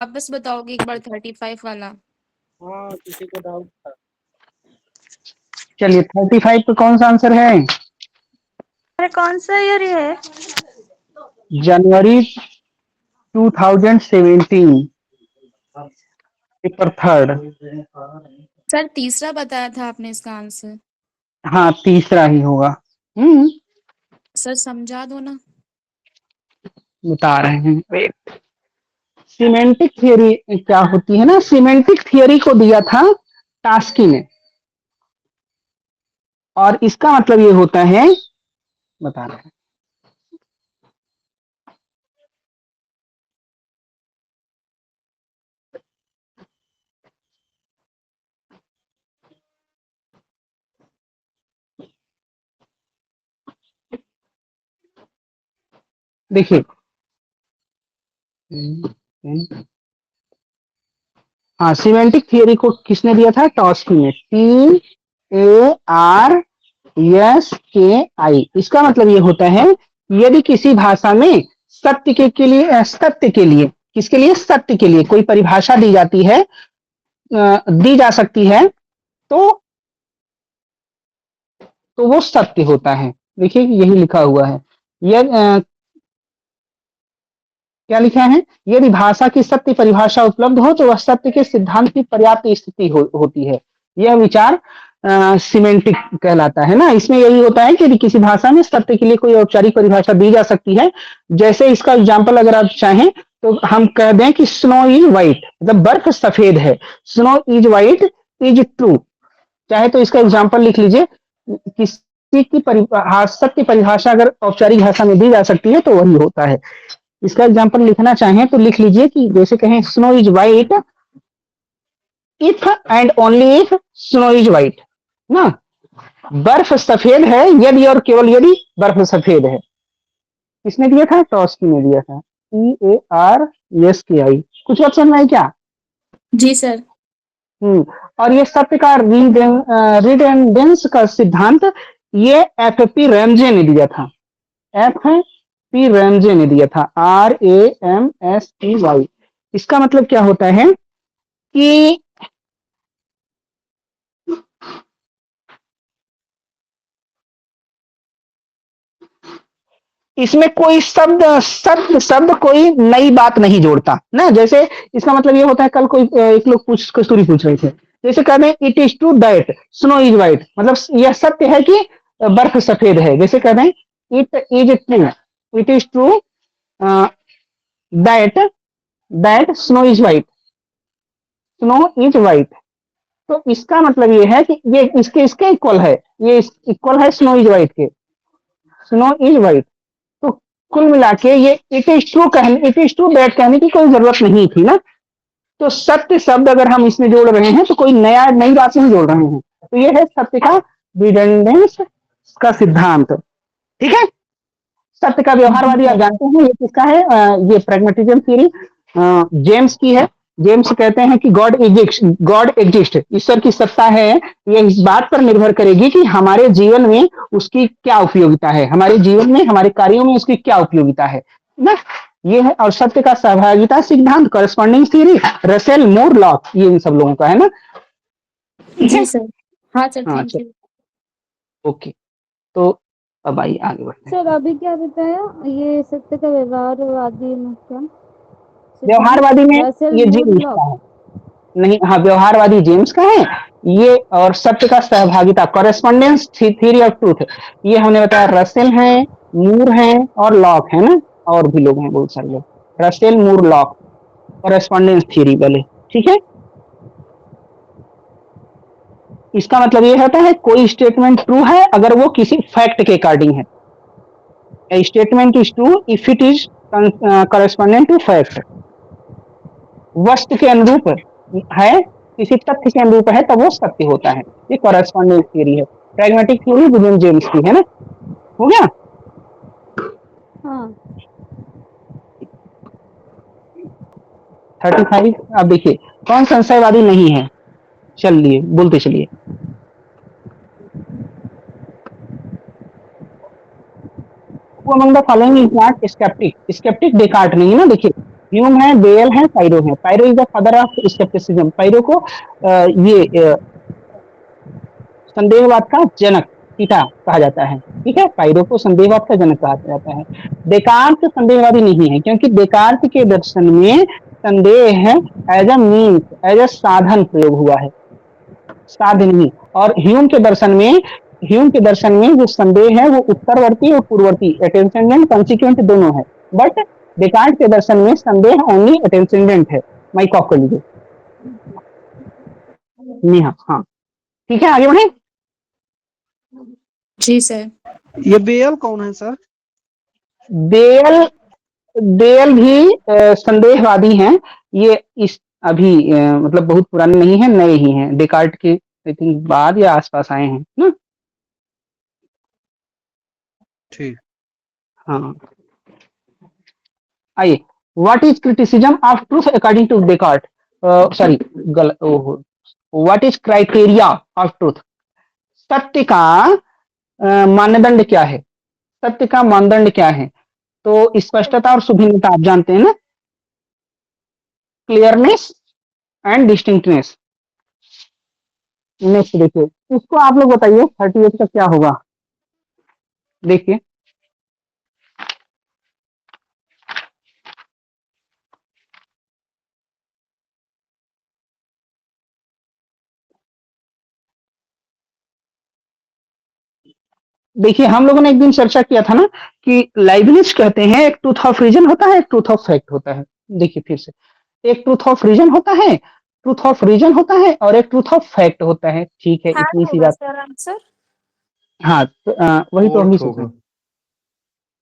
आप बस बताओगे एक बार 35 वाला। हाँ, किसी को डाउट था। चलिए 35 पे कौन सा आंसर है? अरे कौन सा ईयर है? जनवरी 2017, पेपर थर्ड। सर तीसरा बताया था आपने इसका आंसर। हाँ, तीसरा ही होगा। हम्म, सर समझा दो ना। बता रहे हैं, वेट। सिमेंटिक थियरी क्या होती है ना, सिमेंटिक थियरी को दिया था टास्की ने, और इसका मतलब ये होता है, बता रहे हैं। देखिए, हाँ, सिमेंटिक थियरी को किसने दिया था? टॉस्की ने। TARSKI। इसका मतलब ये होता है, यदि किसी भाषा में सत्य के लिए, किसके लिए? सत्य के लिए कोई परिभाषा दी जाती है, दी जा सकती है, तो वो सत्य होता है। देखिए, यही लिखा हुआ है। यह क्या लिखा है? यदि भाषा की सत्य परिभाषा उपलब्ध हो तो वह सत्य के सिद्धांत की पर्याप्त स्थिति होती है। यह विचार सिमेंटिक कहलाता है ना। इसमें यही होता है कि यदि किसी भाषा में सत्य के लिए कोई औपचारिक परिभाषा दी जा सकती है, जैसे इसका एग्जाम्पल अगर आप चाहें तो हम कह दें कि स्नो इज व्हाइट, मतलब बर्फ सफेद है। Snow is white is true. चाहे तो इसका एग्जाम्पल लिख लीजिए। किसी की सत्य परिभाषा अगर औपचारिक भाषा में दी जा सकती है तो वही होता है। इसका एग्जाम्पल लिखना चाहें तो लिख लीजिए कि जैसे कहें snow is white if and only if snow is white ना। बर्फ सफेद है यदि और केवल यदि बर्फ सफेद है। किसने दिया था? टॉस्की ने दिया था। TARSKI। कुछ बात समझ में आई क्या? जी सर। और ये सत्य का रिडेंडेंस का सिद्धांत ये FP रैमजे ने दिया था। FP रैमजे ने दिया था। RAMSEY। इसका मतलब क्या होता है कि इसमें कोई शब्द कोई नई बात नहीं जोड़ता ना। जैसे इसका मतलब ये होता है, कल कोई एक लोग कस्तूरी पूछ रहे थे, जैसे कहते हैं it is true that snow is white, मतलब यह सत्य है कि बर्फ सफेद है। जैसे कहते हैं it is true, it is true that snow is white, snow is white. तो इसका मतलब ये है कि ये इसके इक्वल है, ये इक्वल है स्नो इज व्हाइट के। Snow is white. तो कुल मिला के ये इट इज ट्रू दैट कहने की कोई जरूरत नहीं थी ना। तो सत्य शब्द अगर हम इसमें जोड़ रहे हैं तो कोई नई बात नहीं जोड़ रहे हैं। तो ये है सत्य का रिडंडेंस का सिद्धांत। ठीक है। सत्य का व्यवहारवादी आप जानते हैं ये किसका है? ये प्रैग्मेटिज्म थ्योरी जेम्स की है। जेम्स कहते हैं कि गॉड एग्जिस्ट, ईश्वर की सत्ता है। ये इस बात पर निर्भर करेगी कि हमारे जीवन में उसकी क्या उपयोगिता है, हमारे जीवन में हमारे कार्यों में उसकी क्या उपयोगिता है ना। ये है। और सत्य का सहभागिता सिद्धांत, करस्पॉन्डिंग थ्योरी, रसेल मूर लॉ, ये इन सब लोगों का है ना। ठीक है। जी सर। हाँ सर, हाँ, थैंक चलो, यू। ओके। तो अब आइए आगे बढ़ते हैं। सर अभी क्या बताया? ये सत्य का व्यवहारवादी में क्या सिद्धांत? व्यवहारवादी में रसेल ये मूर जीव लॉ। का है। नहीं, हाँ, व्यवहारवादी जेम्स का है ये। और सत्य का सहभागिता, कॉरेस्पॉन्डेंस थ्योरी ऑफ ट्रूथ, ये हमने बताया रसेल है, मूर है और लॉक है ना। और भी लोग हैं, बहुत सारे लोग। रसेल, मूर, लॉक, कॉरेस्पॉन्डेंस थ्योरी वाले। ठीक है। इसका मतलब ये होता है कोई स्टेटमेंट ट्रू है अगर वो किसी फैक्ट के अकॉर्डिंग है। Statement is true if it is correspondent to fact. वस्तु के अनुरूप है, किसी तथ्य के अनुरूप है तब वो सत्य होता है। ये कॉरेस्पॉन्डेंस थ्योरी है। प्रैग्मेटिक थ्योरी विलियम जेम्स की है ना। हो गया। हाँ 35। अब देखिए कौन संशयवादी नहीं है। चलिए बोलते चलिए। Who among the following is not skeptic? Sceptic Descartes नहीं है ना। देखिए, ह्यूम है, बेयल है, पायरो है। Pyrrho is the father of scepticism. Pyrrho को संदेहवाद का जनक, पिता कहा जाता है। ठीक है, पायरो को संदेहवाद का जनक कहा जाता है। देकार्त संदेहवादी नहीं है, क्योंकि देकार्त के दर्शन में संदेह as a means, as a साधन प्रयोग हुआ है, साध्य नहीं। और ह्यूम के दर्शन में जो संदेह है वो उत्तरवर्ती और पूर्ववर्ती, एटेंसेंडेंट कॉन्सिक्वेंट दोनों है। बट देकार्त के दर्शन में संदेह ओनली एटेंसेंडेंट है। माइक ऑफ कर लीजिए। नेहा, हाँ ठीक है, आगे बढ़े। जी सर। ये बेयल कौन है सर? बेयल बेयल भी संदेहवादी हैं। ये इस अभी मतलब बहुत पुराने नहीं है, नए ही हैं, डेकार्ट के आई थिंक बाद या आसपास आए हैं ना। ठीक। हाँ, आइए। What is criticism of truth according to Descartes? Sorry, what is criteria of truth? सत्य का मानदंड क्या है? सत्य का मानदंड क्या है? तो स्पष्टता और सुभिन्नता आप जानते हैं ना, क्लियरनेस एंड डिस्टिंक्टनेस। नेक्स्ट देखिए, इसको आप लोग बताइए 38 का क्या होगा। देखिए, देखिए हम लोगों ने एक दिन चर्चा किया था ना कि लाइबनिज कहते हैं एक ट्रूथ ऑफ रीजन होता है, एक ट्रूथ ऑफ फैक्ट होता है। देखिए फिर से, एक ट्रूथ ऑफ रीजन होता है, ट्रूथ ऑफ रीजन होता है, और एक ट्रूथ ऑफ फैक्ट होता है। ठीक है, थर्ड इतनी सी होगा बात। Sir answer. हाँ तो, वही तो हम भी फोर्थ सोच रहे होगा। हैं।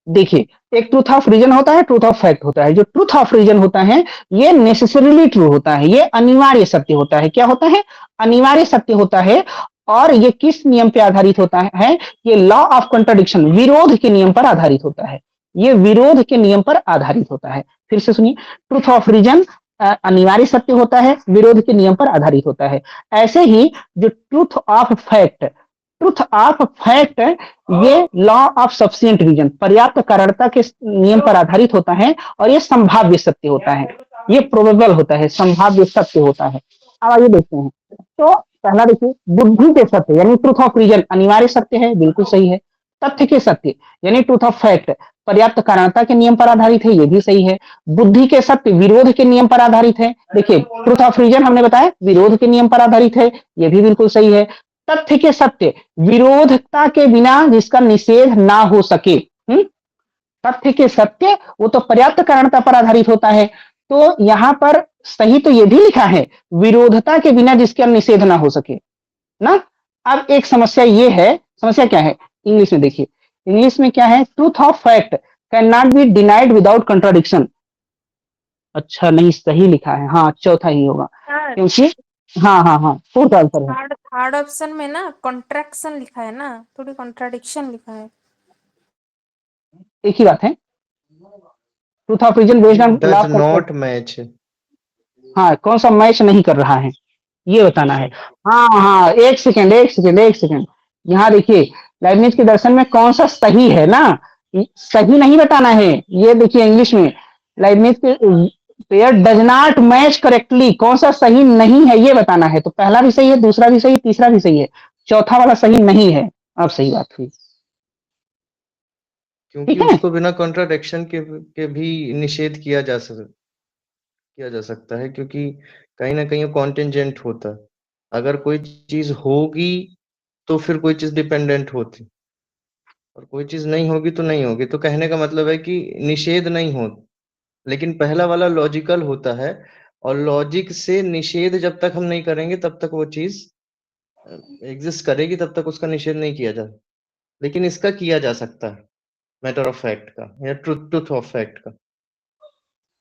देखिए, एक ट्रूथ ऑफ रीजन होता है, ट्रूथ ऑफ फैक्ट होता है। जो ट्रूथ ऑफ रीजन होता है ये नेसेसरीली ट्रू होता है, ये अनिवार्य सत्य होता है। क्या होता है? अनिवार्य सत्य होता है। और ये किस नियम पे आधारित होता है? ये लॉ ऑफ कंट्राडिक्शन, विरोध के नियम पर आधारित होता है। ये विरोध के नियम पर आधारित होता है। फिर से सुनिए, ट्रूथ ऑफ रीजन अनिवार्य सत्य होता है, विरोध के नियम पर आधारित होता है। ऐसे ही जो ट्रूथ ऑफ फैक्ट ये लॉ ऑफ सफिशिएंट रीजन, पर्याप्त कारणता के नियम पर आधारित होता है। और ये संभाव्य सत्य होता है, ये प्रोबेबल होता है, संभाव्य सत्य होता है। अब आइए देखते हैं। तो पहला देखिए, बुद्धि के सत्य यानी ट्रूथ ऑफ रीजन अनिवार्य सत्य है, बिल्कुल सही है। तथ्य के सत्य यानी ट्रूथ ऑफ फैक्ट पर्याप्त कारणता के नियम पर आधारित है, ये भी सही है। बुद्धि के सत्य विरोध के नियम पर आधारित है। देखिए, ट्रूथ ऑफ रीजन हमने बताया विरोध के नियम पर आधारित है, ये भी बिल्कुल सही है। तथ्य के सत्य विरोधता के बिना जिसका निषेध ना हो सके। तथ्य के सत्य वो तो पर्याप्त कारणता पर आधारित होता है। तो यहां पर सही तो ये भी लिखा है, विरोधता के बिना जिसका निषेध ना हो सके ना। अब एक समस्या ये है, समस्या क्या है? इंग्लिश में देखिए, इंग्लिश में क्या है? Truth of fact can not be denied without contradiction. अच्छा नहीं, सही लिखा है, हाँ चौथा ही होगा, क्योंकि हाँ हाँ हाँ फोर्थ आंसर है। थर्ड ऑप्शन में ना कॉन्ट्रैक्शन लिखा है ना, थोड़ी कॉन्ट्राडिक्शन लिखा है। एक ही बात है, truth of reason based on law does of. Not match. हाँ, कौन सा मैच नहीं कर रहा है ये बताना है। हाँ हाँ, एक सेकेंड एक सेकेंड एक सेकेंड, यहाँ देखिए लाइबनिज के दर्शन में कौन सा सही है ना, सही नहीं बताना है। ये देखिए इंग्लिश में लाइबनिज के pair does not match correctly, कौन सा सही नहीं है ये बताना है। तो पहला भी सही है, दूसरा भी सही है, तीसरा भी सही है, चौथा वाला सही नहीं है। अब सही बात हुई, क्योंकि ठीक है। उसको बिना कॉन्ट्राडिक्शन के भी निषेध किया जा सकता है, क्योंकि कहीं ना कहीं कॉन्टिंजेंट होता है। अगर कोई चीज होगी तो फिर कोई चीज डिपेंडेंट होती, और कोई चीज नहीं होगी तो नहीं होगी। तो कहने का मतलब है कि निषेध नहीं हो। लेकिन पहला वाला लॉजिकल होता है, और लॉजिक से निषेध जब तक हम नहीं करेंगे तब तक वो चीज एग्जिस्ट करेगी, तब तक उसका निषेध नहीं किया जा। लेकिन इसका किया जा सकता है, मैटर ऑफ फैक्ट का या ट्रूथ ऑफ फैक्ट का।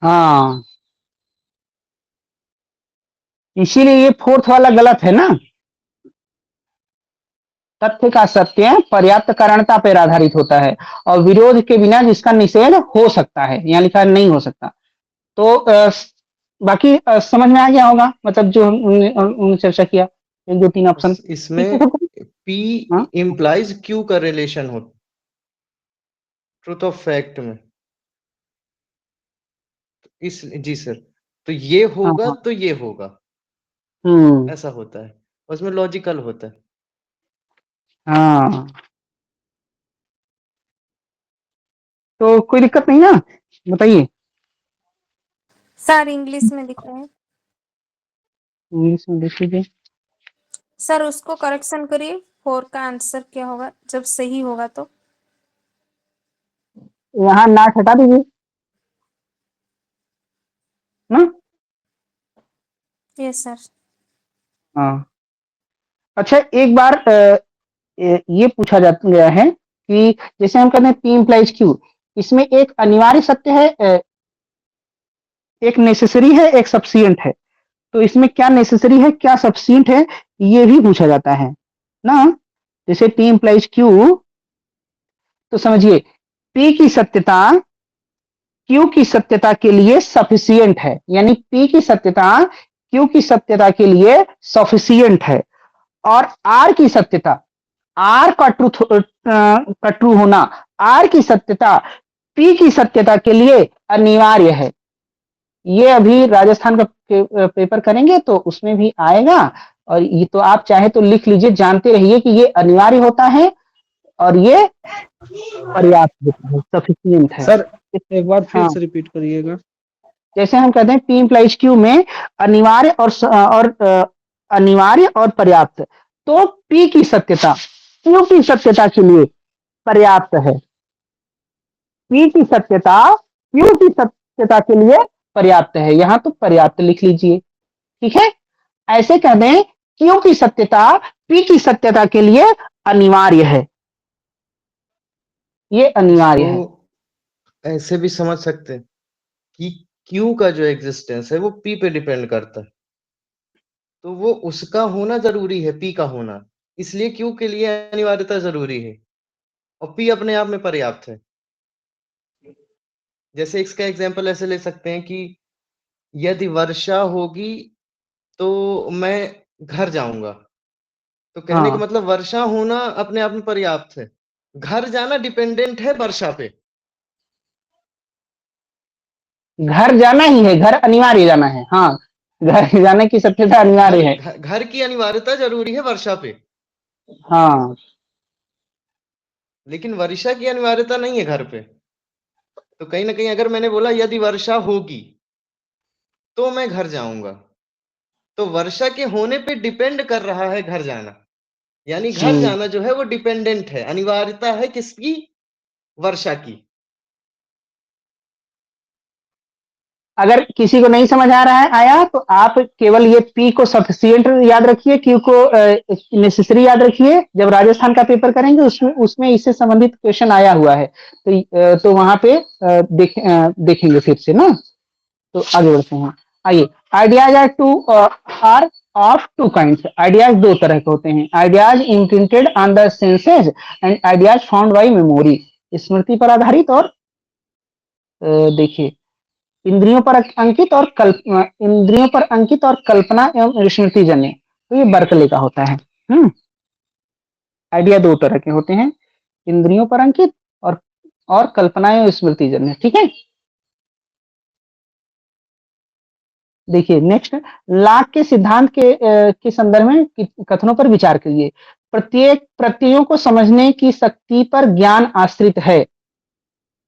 हाँ, इसीलिए ये फोर्थ वाला गलत है ना। तथ्य का सत्य पर्याप्त कारणता पर आधारित होता है, और विरोध के बिना जिसका निषेध हो सकता है, यहाँ लिखा नहीं हो सकता। तो बाकी समझ में आ गया होगा, मतलब जो उन्होंने चर्चा किया, एक दो तीन ऑप्शन। इसमें पी हाँ इम्प्लाइज क्यू का रिलेशन हो ट्रूथ ऑफ फैक्ट में। इस जी सर, तो ये हाँ होगा हाँ तो ये होगा, ऐसा होता है, उसमें लॉजिकल होता है। हाँ, तो कोई दिक्कत नहीं ना, बताइए। सर इंग्लिश में लिख रहे हैं। इंग्लिश में देख लीजिए। सर उसको करेक्शन करिए, 4 का आंसर क्या होगा जब सही होगा तो। यहाँ नाट हटा दीजिए ना। Yes sir. हाँ, अच्छा एक बार ये पूछा जा गया है कि जैसे हम कहते हैं पी इम्प्लाइज क्यू, इसमें एक अनिवार्य सत्य है, एक नेसेसरी है, एक सफिशिएंट है। तो इसमें क्या नेसेसरी है, क्या सफिशिएंट है, ये भी पूछा जाता है ना। जैसे पी इम्प्लाइज क्यू, तो समझिए पी की सत्यता क्यू की सत्यता के लिए सफिशिएंट है, यानी पी की सत्यता क्यू की सत्यता के लिए सफिशिएंट है। और आर की सत्यता, आर का ट्रू होना, आर की सत्यता पी की सत्यता के लिए अनिवार्य है। ये अभी राजस्थान का पेपर करेंगे तो उसमें भी आएगा, और ये तो आप चाहे तो लिख लीजिए, जानते रहिए कि ये अनिवार्य होता है और ये पर्याप्त होता है, सफिशिएंट है। सर एक बार फिर हाँ, से रिपीट करिएगा। जैसे हम कहते हैं पी इम्प्लाइज क्यू में अनिवार्य अनिवार्य और पर्याप्त, तो पी की सत्यता क्यू की सत्यता के लिए पर्याप्त है, पी की सत्यता क्यू की सत्यता के लिए पर्याप्त है। यहां तो पर्याप्त लिख लीजिए, ठीक है। ऐसे कह दें क्यू की सत्यता पी की सत्यता के लिए अनिवार्य है, ये अनिवार्य है। इसको ऐसे भी समझ सकते हैं कि क्यू का जो एग्जिस्टेंस है वो पी पे डिपेंड करता है, तो वो उसका होना जरूरी है, पी का होना, इसलिए क्यू के लिए अनिवार्यता जरूरी है, और पी अपने आप में पर्याप्त है। जैसे इसका एग्जाम्पल ऐसे ले सकते हैं कि यदि वर्षा होगी तो मैं घर जाऊंगा, तो कहने का हाँ, मतलब वर्षा होना अपने आप में पर्याप्त है, घर जाना डिपेंडेंट है वर्षा पे। घर जाना ही है, घर अनिवार्य जाना है। हाँ, घर जाने की सत्यता अनिवार्य है। घर की अनिवार्यता जरूरी है वर्षा पे, हाँ, लेकिन वर्षा की अनिवार्यता नहीं है घर पे। तो कहीं ना कहीं अगर मैंने बोला यदि वर्षा होगी तो मैं घर जाऊंगा, तो वर्षा के होने पे डिपेंड कर रहा है घर जाना, यानी घर हम्म। जाना जो है वो डिपेंडेंट है, अनिवार्यता है किसकी, वर्षा की। अगर किसी को नहीं समझ आ रहा है आया, तो आप केवल ये पी को सफिशिएंट याद रखिए, क्यू को नेसेसरी याद रखिए। जब राजस्थान का पेपर करेंगे उसमें उसमें इससे संबंधित क्वेश्चन आया हुआ है, तो वहां पे देखेंगे फिर से ना। तो आगे बढ़ते हैं, आइए। Ideas are of two kinds, ideas दो तरह के होते हैं, ideas imprinted on the senses and ideas found by memory, स्मृति पर आधारित और देखिए इंद्रियों पर अंकित और इंद्रियों पर अंकित और कल्पना एवं स्मृति जन्य। तो ये बर्कले का होता है। आइडिया दो तरह के होते हैं, इंद्रियों पर अंकित और कल्पना एवं स्मृति जन्य, ठीक है। देखिए नेक्स्ट, लाक के सिद्धांत के संदर्भ में कथनों पर विचार करिए। प्रत्येक प्रत्ययों को समझने की शक्ति पर ज्ञान आश्रित है।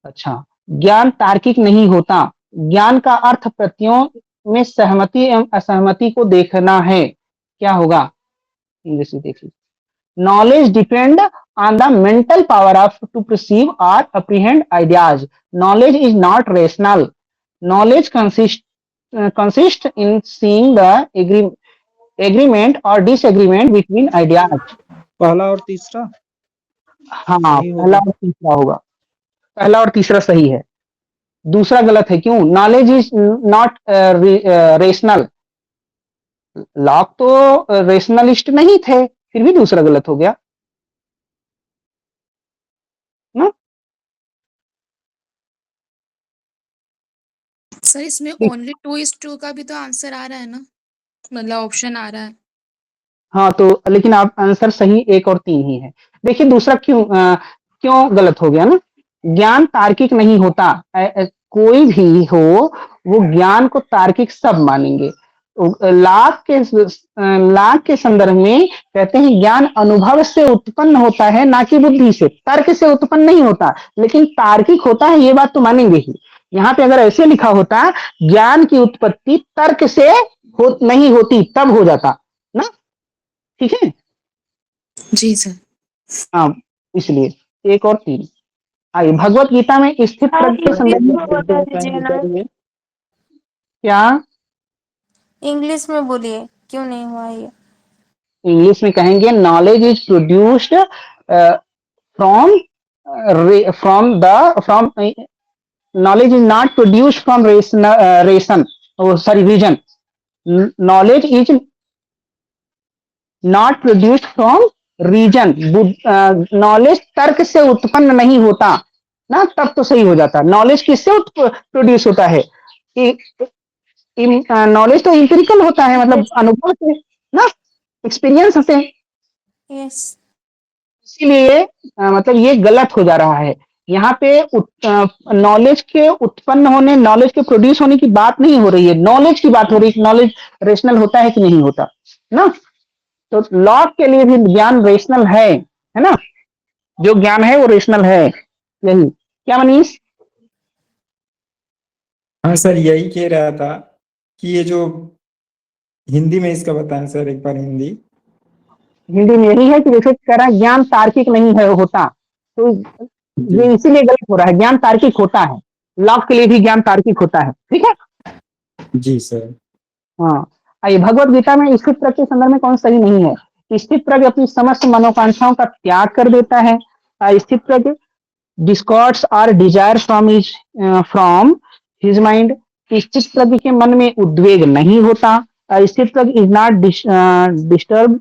अच्छा, ज्ञान तार्किक नहीं होता, ज्ञान का अर्थ प्रत्ययों में सहमति एवं असहमति को देखना है। क्या होगा, इंग्लिश में देखिए। Knowledge depend on the mental power of to perceive और apprehend ideas, knowledge is not rational, knowledge consist in seeing the agreement or disagreement between ideas। पहला और तीसरा हाँ, सही पहला होगा। और तीसरा होगा, पहला और तीसरा सही है, दूसरा गलत है। क्यों, knowledge is not rational, lock तो रेशनलिस्ट नहीं थे, फिर भी दूसरा गलत हो गया ना। सर इसमें ठीक। ओनली 2:2 का भी तो आंसर आ रहा है ना, मतलब ऑप्शन आ रहा है। हाँ, तो लेकिन आप आंसर सही 1 और 3 ही है। देखिए दूसरा क्यों गलत हो गया ना। ज्ञान तार्किक नहीं होता, कोई भी हो वो ज्ञान को तार्किक सब मानेंगे। लाख के संदर्भ में कहते हैं ज्ञान अनुभव से उत्पन्न होता है, ना कि बुद्धि से, तर्क से उत्पन्न नहीं होता, लेकिन तार्किक होता है, ये बात तो मानेंगे ही। यहाँ पे अगर ऐसे लिखा होता ज्ञान की उत्पत्ति तर्क से नहीं होती, तब हो जाता ना, ठीक है। जी सर। हाँ, इसलिए 1 और 3 आइए भगवत गीता में स्थित प्रज्ञ के संदर्भ में बता दीजिए ना, क्या इंग्लिश में बोलिए, क्यों नहीं हुआ ये? इंग्लिश में कहेंगे knowledge is produced from from knowledge is not produced from reason. Knowledge is not produced from reason. Knowledge तर्क से उत्पन्न नहीं होता ना, तब तो सही हो जाता। नॉलेज किससे प्रोड्यूस होता है? नॉलेज तो इंपेरिकल होता है, मतलब अनुभव से ना, एक्सपीरियंस से। यस, इसीलिए मतलब ये गलत हो जा रहा है। यहाँ पे नॉलेज के उत्पन्न होने, नॉलेज के प्रोड्यूस होने की बात नहीं हो रही है, नॉलेज की बात हो रही है। नॉलेज रेशनल होता है कि नहीं होता ना, तो लॉ के लिए भी ज्ञान रेशनल है ना, जो ज्ञान है वो रेशनल है। यही क्या मनीष? हाँ सर, यही कह रहा था कि ये जो हिंदी में इसका बताएं सर, एक बार हिंदी में यही है कि जैसे कह रहा है ज्ञान तार्किक नहीं है होता, तो ये इसीलिए गलत हो रहा है। ज्ञान तार्किक होता है, लॉ के लिए भी ज्ञान तार्किक होता है, ठीक है जी सर। हाँ, आइए भगवत गीता में स्थित प्रज्ञ के संदर्भ में कौन सही नहीं है? स्थित प्रज्ञ अपनी समस्त मनोकांक्षाओं का त्याग कर देता है। स्थित प्रज्ञ डिस्कॉर्ड्स और डिजायर फ्रॉम हिज माइंड। स्थित प्रज्ञ के मन में उद्वेग नहीं होता। स्थित प्रज्ञ is not disturb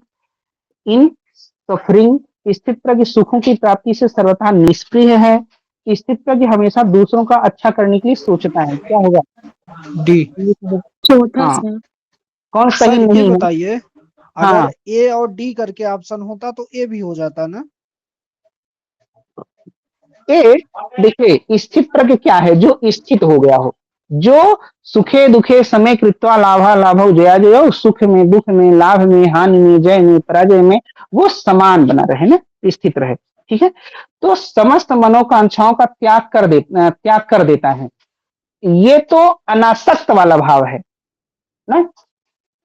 in suffering. स्थित प्रज्ञ सुखों की प्राप्ति से सर्वथा निष्क्रिय है। स्थित प्रज्ञ हमेशा दूसरों का अच्छा करने के लिए सोचता है। क्या होगा? डी। चौथा हाँ, सर। कौन सर सही ये नहीं है? बताइए, हाँ, अगर ए और डी करके ऑप्शन होता तो ए भी हो जाता ना? देखिए स्थित प्रज्ञ क्या है? जो स्थित हो गया हो, जो सुखे दुखे समय कृत्वा लाभा लाभो जया जयो, सुख में दुख में लाभ में हानि में जय में पराजय में वो समान बना रहे ना, स्थित रहे, ठीक है। तो समस्त मनोकांक्षाओं का त्याग कर देता है। ये तो अनासक्त वाला भाव है ना।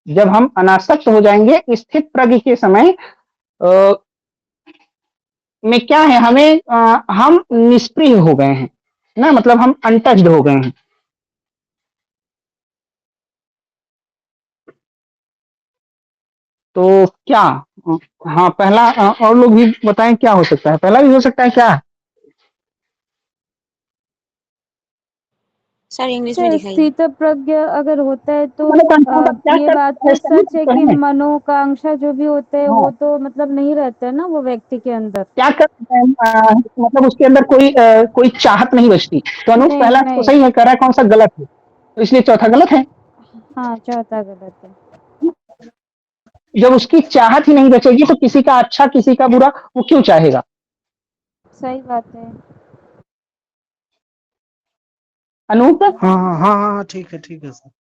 जब हम अनासक्त हो जाएंगे स्थित प्रज्ञ के समय में क्या है, हम निष्क्रिय हो गए हैं ना, मतलब हम अनटच्ड हो गए हैं। तो क्या हाँ पहला और लोग भी बताएं क्या हो सकता है? पहला भी हो सकता है क्या? सर इंग्लिश में दिखाइए। स्थित प्रज्ञ अगर होता है तो मनोकांक्षाओं का त्याग ये कर बात देता है, तो सही सच है तो कि है। मनोकांक्षा जो भी होता है हाँ, वो तो मतलब नहीं रहता है ना वो व्यक्ति के अंदर। त्याग कर देता है, मतलब उसके अंदर कोई चाहत नहीं बचती। तो अनुप नहीं पहला तो नहीं, सही है, कह रहा है कौन सा गलत है, तो इसलिए चौथा गलत है। हाँ चौथा गलत है। जब उसकी चाहत ही नहीं बचेगी तो किसी का अच्छा किसी का बुरा वो क्यों चाहेगा? सही बात है। अनूप हाँ हाँ हाँ हाँ, ठीक है सर,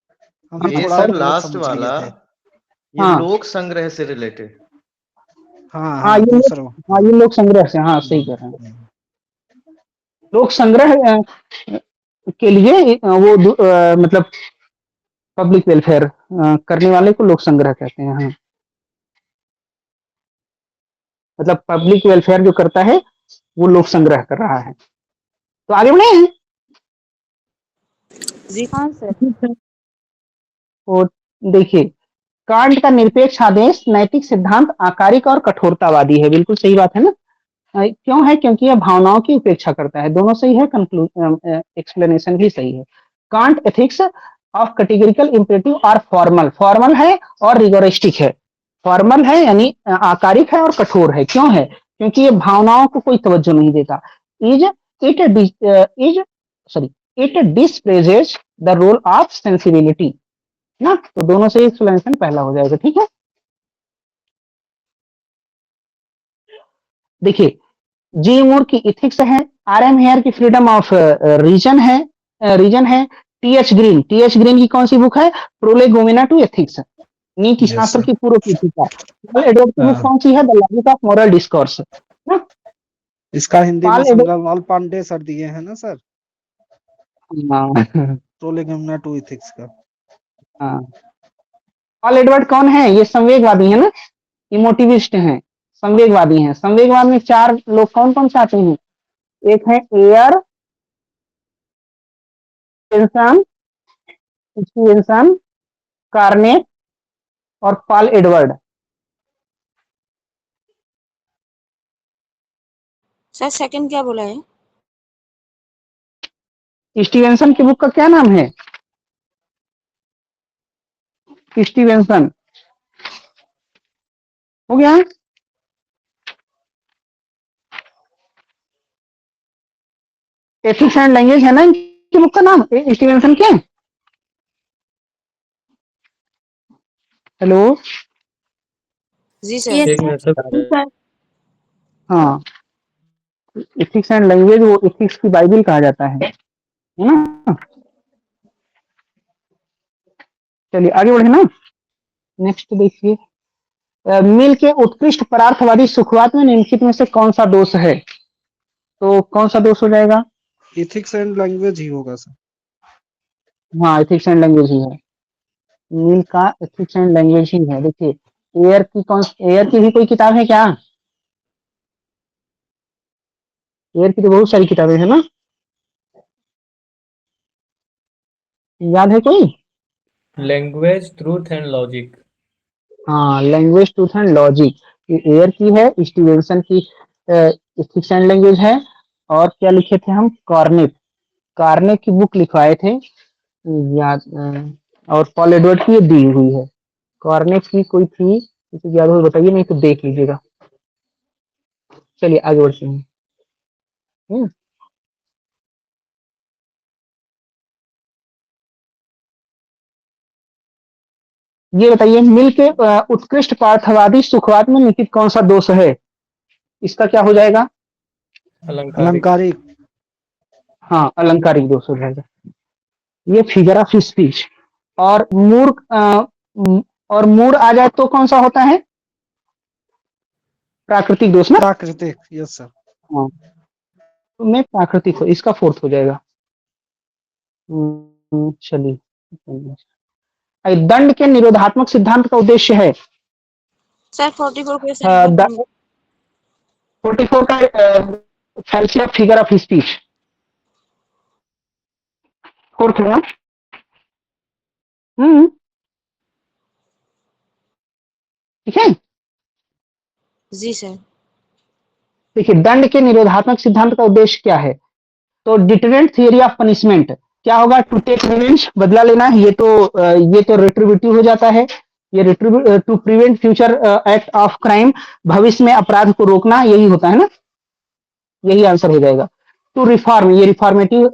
हमें ये थोड़ा सर गलत लास्ट समझ लिए वाला, थे। ये हाँ लोक संग्रह से रिलेटेड। हाँ हाँ, हाँ, दूसरा। ये लोक संग्रह से, हाँ सही कह रहे हैं। लोक संग्रह के लिए मतलब पब्लिक वेलफेयर करने वाले को लोक संग्रह कहते हैं। हाँ, मतलब पब्लिक वेलफेयर जो करता है वो लोक संग्रह कर रहा है। तो आगे बढ़े हैं। हाँ सर। और देखिए कांट का निरपेक्ष आदेश नैतिक सिद्धांत आकारिक और कठोरतावादी है। बिल्कुल सही बात है ना। क्यों है? क्योंकि यह भावनाओं की उपेक्षा करता है। दोनों सही है, एक्सप्लेनेशन भी सही है। Can't ethics of categorical imperative और फॉर्मल है और रिगोरिस्टिक है। फॉर्मल है यानी आकारिक है और कठोर है। क्यों है? क्योंकि ये भावनाओं को कोई तवज्जो नहीं देता। It dispraises the role of sensibility ना। तो दोनों से एक्सप्लेनेशन पहला हो जाएगा, ठीक है। देखिए जी मूर की इथिक्स है, आर एम हेयर की फ्रीडम ऑफ रीजन है टी एच ग्रीन की कौन सी बुक है? प्रोलेगोमेना टू एथिक्स, नीति Yes, शास्त्र sir. की पूर्व पीठिका। पॉल एडवर्ड की बुक हाँ। कौन सी है? The logic of moral discourse. इसका हिंदी में पॉल एडवर्ड, संगमवाल पांडे सर दिए हैं ना सर, हाँ, प्रोलेगोमेना टू एथिक्स का। हाँ। पॉल एडवर्ड कौन है? ये संवेगवादी है ना, इमोटिविस्ट हैं, संवेगवादी हैं। संवेगवाद में 4 लोग कौन कौन से आते हैं? एक है एयर स्टीवेंसन, कार्नेट और पॉल एडवर्ड। सर सेकंड क्या बोला है? स्टीवेंसन की बुक का क्या नाम है? स्टीवेंसन, हो गया। एथिक्स एंड लैंग्वेज है ना इनकी बुक का नाम, स्टीवेंसन के। हेलो, जी सर। ये एक मिनट सर। हाँ, एथिक्स एंड लैंग्वेज वो एथिक्स की बाइबल कहा जाता है ना। चलिए आगे बढ़े ना। नेक्स्ट देखिए, मिल के उत्कृष्ट परार्थवादी सुखवाद में निम्नलिखित में से कौन सा दोष है? तो कौन सा दोष हो जाएगा? इथिक्स एंड लैंग्वेज ही होगा सर। हाँ, एथिक्स एंड लैंग्वेज ही है। मिल का एथिक्स एंड लैंग्वेज ही है। देखिए, एयर की भी कोई किताब है क्या? एयर की तो बहुत सारी किताबें है ना, याद है कोई? Language, truth and logic. हाँ, language truth and logic, Ayer की है। स्टीवेंसन की एथिक्स एंड लैंग्वेज है। और क्या लिखे थे हम? कार्नेट की बुक लिखवाए थे, याद और पॉल एडवर्ड की ये दी हुई है। कार्नेट की कोई थी, किसी याद हो बताइए, नहीं तो देख लीजिएगा। चलिए आगे बढ़ते हैं। ये बताइए, मिल के उत्कृष्ट पार्थवादी सुखवाद में निम्नलिखित कौन सा दोष है? इसका क्या हो जाएगा? अलंकारिक। अलंकारिक। हाँ, अलंकारिक दोष हो जाएगा। ये फिगर ऑफ स्पीच। और मूड आ जाए तो कौन सा होता है? प्राकृतिक दोष ना। प्राकृतिक, यस सर। हाँ, में प्राकृतिक हो, इसका 4th हो जाएगा। चलिए, दंड के निरोधात्मक सिद्धांत का उद्देश्य है। सर 44 क्वेश्चन 44 का fancy of figure of speech 4th है ना। ठीक है। जी सर। देखिए, दंड के निरोधात्मक सिद्धांत का उद्देश्य क्या है? तो डिटरेंट थियरी ऑफ पनिशमेंट क्या होगा? टू टेक रिवेंज, बदला लेना। ये तो रिट्रीब्यूटिव हो जाता है। ये to prevent future act of crime, भविष्य में अपराध को रोकना, यही होता है ना, यही आंसर हो जाएगा। टू रिफॉर्म, ये रिफॉर्मेटिव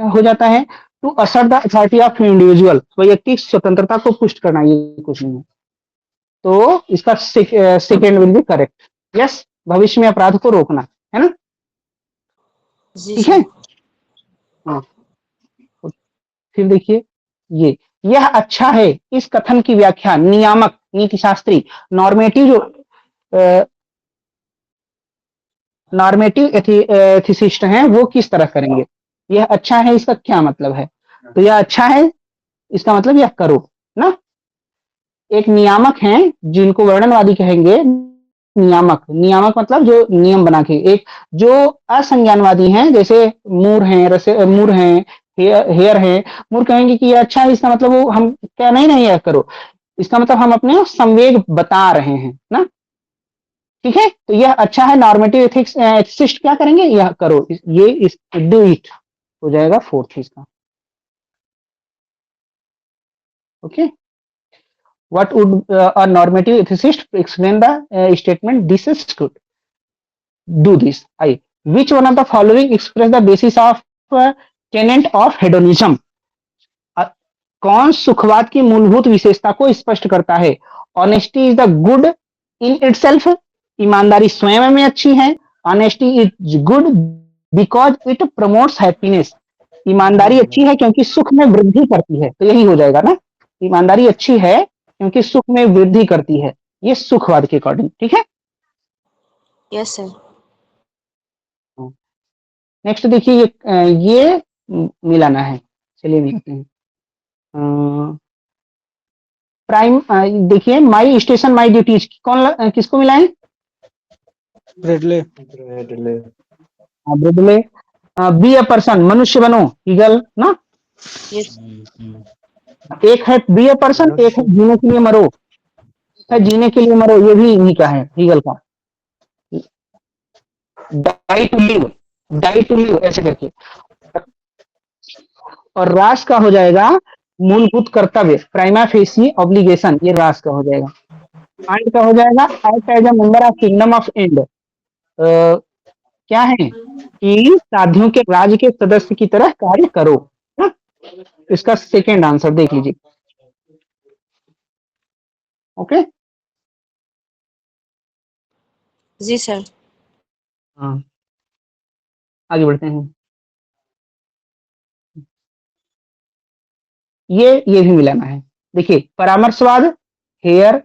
हो जाता है। To assert the authority of individual, वैयक्तिक स्वतंत्रता को पुष्ट करना, ये कुछ नहीं है। तो इसका second will be correct. Yes, भविष्य में अपराध को रोकना, है ना। जी ठीक है। हाँ, फिर देखिए, यह अच्छा है, इस कथन की व्याख्या नियामक, नीति शास्त्री, नॉर्मेटिव एथिसिस्ट हैं, वो किस तरह करेंगे? यह अच्छा है, इसका क्या मतलब है? तो यह अच्छा है, इसका मतलब यह करो ना। एक नियामक हैं जिनको वर्णनवादी कहेंगे। नियामक मतलब जो नियम बना के। एक जो असंज्ञानवादी हैं, जैसे मूर हैं, हेयर है, मूर कहेंगे कि ये अच्छा है, इसका मतलब वो हम क्या नहीं यह करो, इसका मतलब हम अपने संवेग बता रहे हैं ना। ठीक है, तो यह अच्छा है, नॉर्मेटिव एथिसिस्ट क्या करेंगे? यह करो, डू इट हो जाएगा 4th इसका। Okay, what would a normative ethicist explain the statement this is good, do this? Which one of the following express the basis of tenet of hedonism? कौन सुखवाद की मूलभूत विशेषता को स्पष्ट करता है? Honesty is the good in itself, ईमानदारी स्वयं में अच्छी है। Honesty is good because it promotes happiness, ईमानदारी अच्छी है क्योंकि सुख में वृद्धि करती है, तो यही हो जाएगा ना, ईमानदारी अच्छी है क्योंकि सुख में वृद्धि करती है, ये सुखवाद के अकॉर्डिंग, ठीक है। Yes sir. नेक्स्ट देखिए ये मिलाना है, चलिए मिलाते हैं। प्राइम देखिए माई स्टेशन माई ड्यूटीज किसको मिलाएं? Bradley. Bradley. Be a person, मनुष्य बनो, ईगल ना। यस एक है बी अ पर्सन, एक है जीने के लिए मरो, है जीने के लिए मरो, ये भी इन्हीं का है, ईगल का। डाई टू लिव ऐसे करके। और रास का हो जाएगा मूलभूत कर्तव्य, प्राइमा फेसी ऑब्लिगेशन, ये रास का हो जाएगा। एंड का हो जाएगा act as a member of kingdom of end, क्या है कि साधियों के राज्य के सदस्य की तरह कार्य करो, ना? इसका सेकेंड आंसर देख लीजिए। ओके जी सर। हाँ, आगे बढ़ते हैं। ये भी मिलाना है। देखिए परामर्शवाद, हेयर,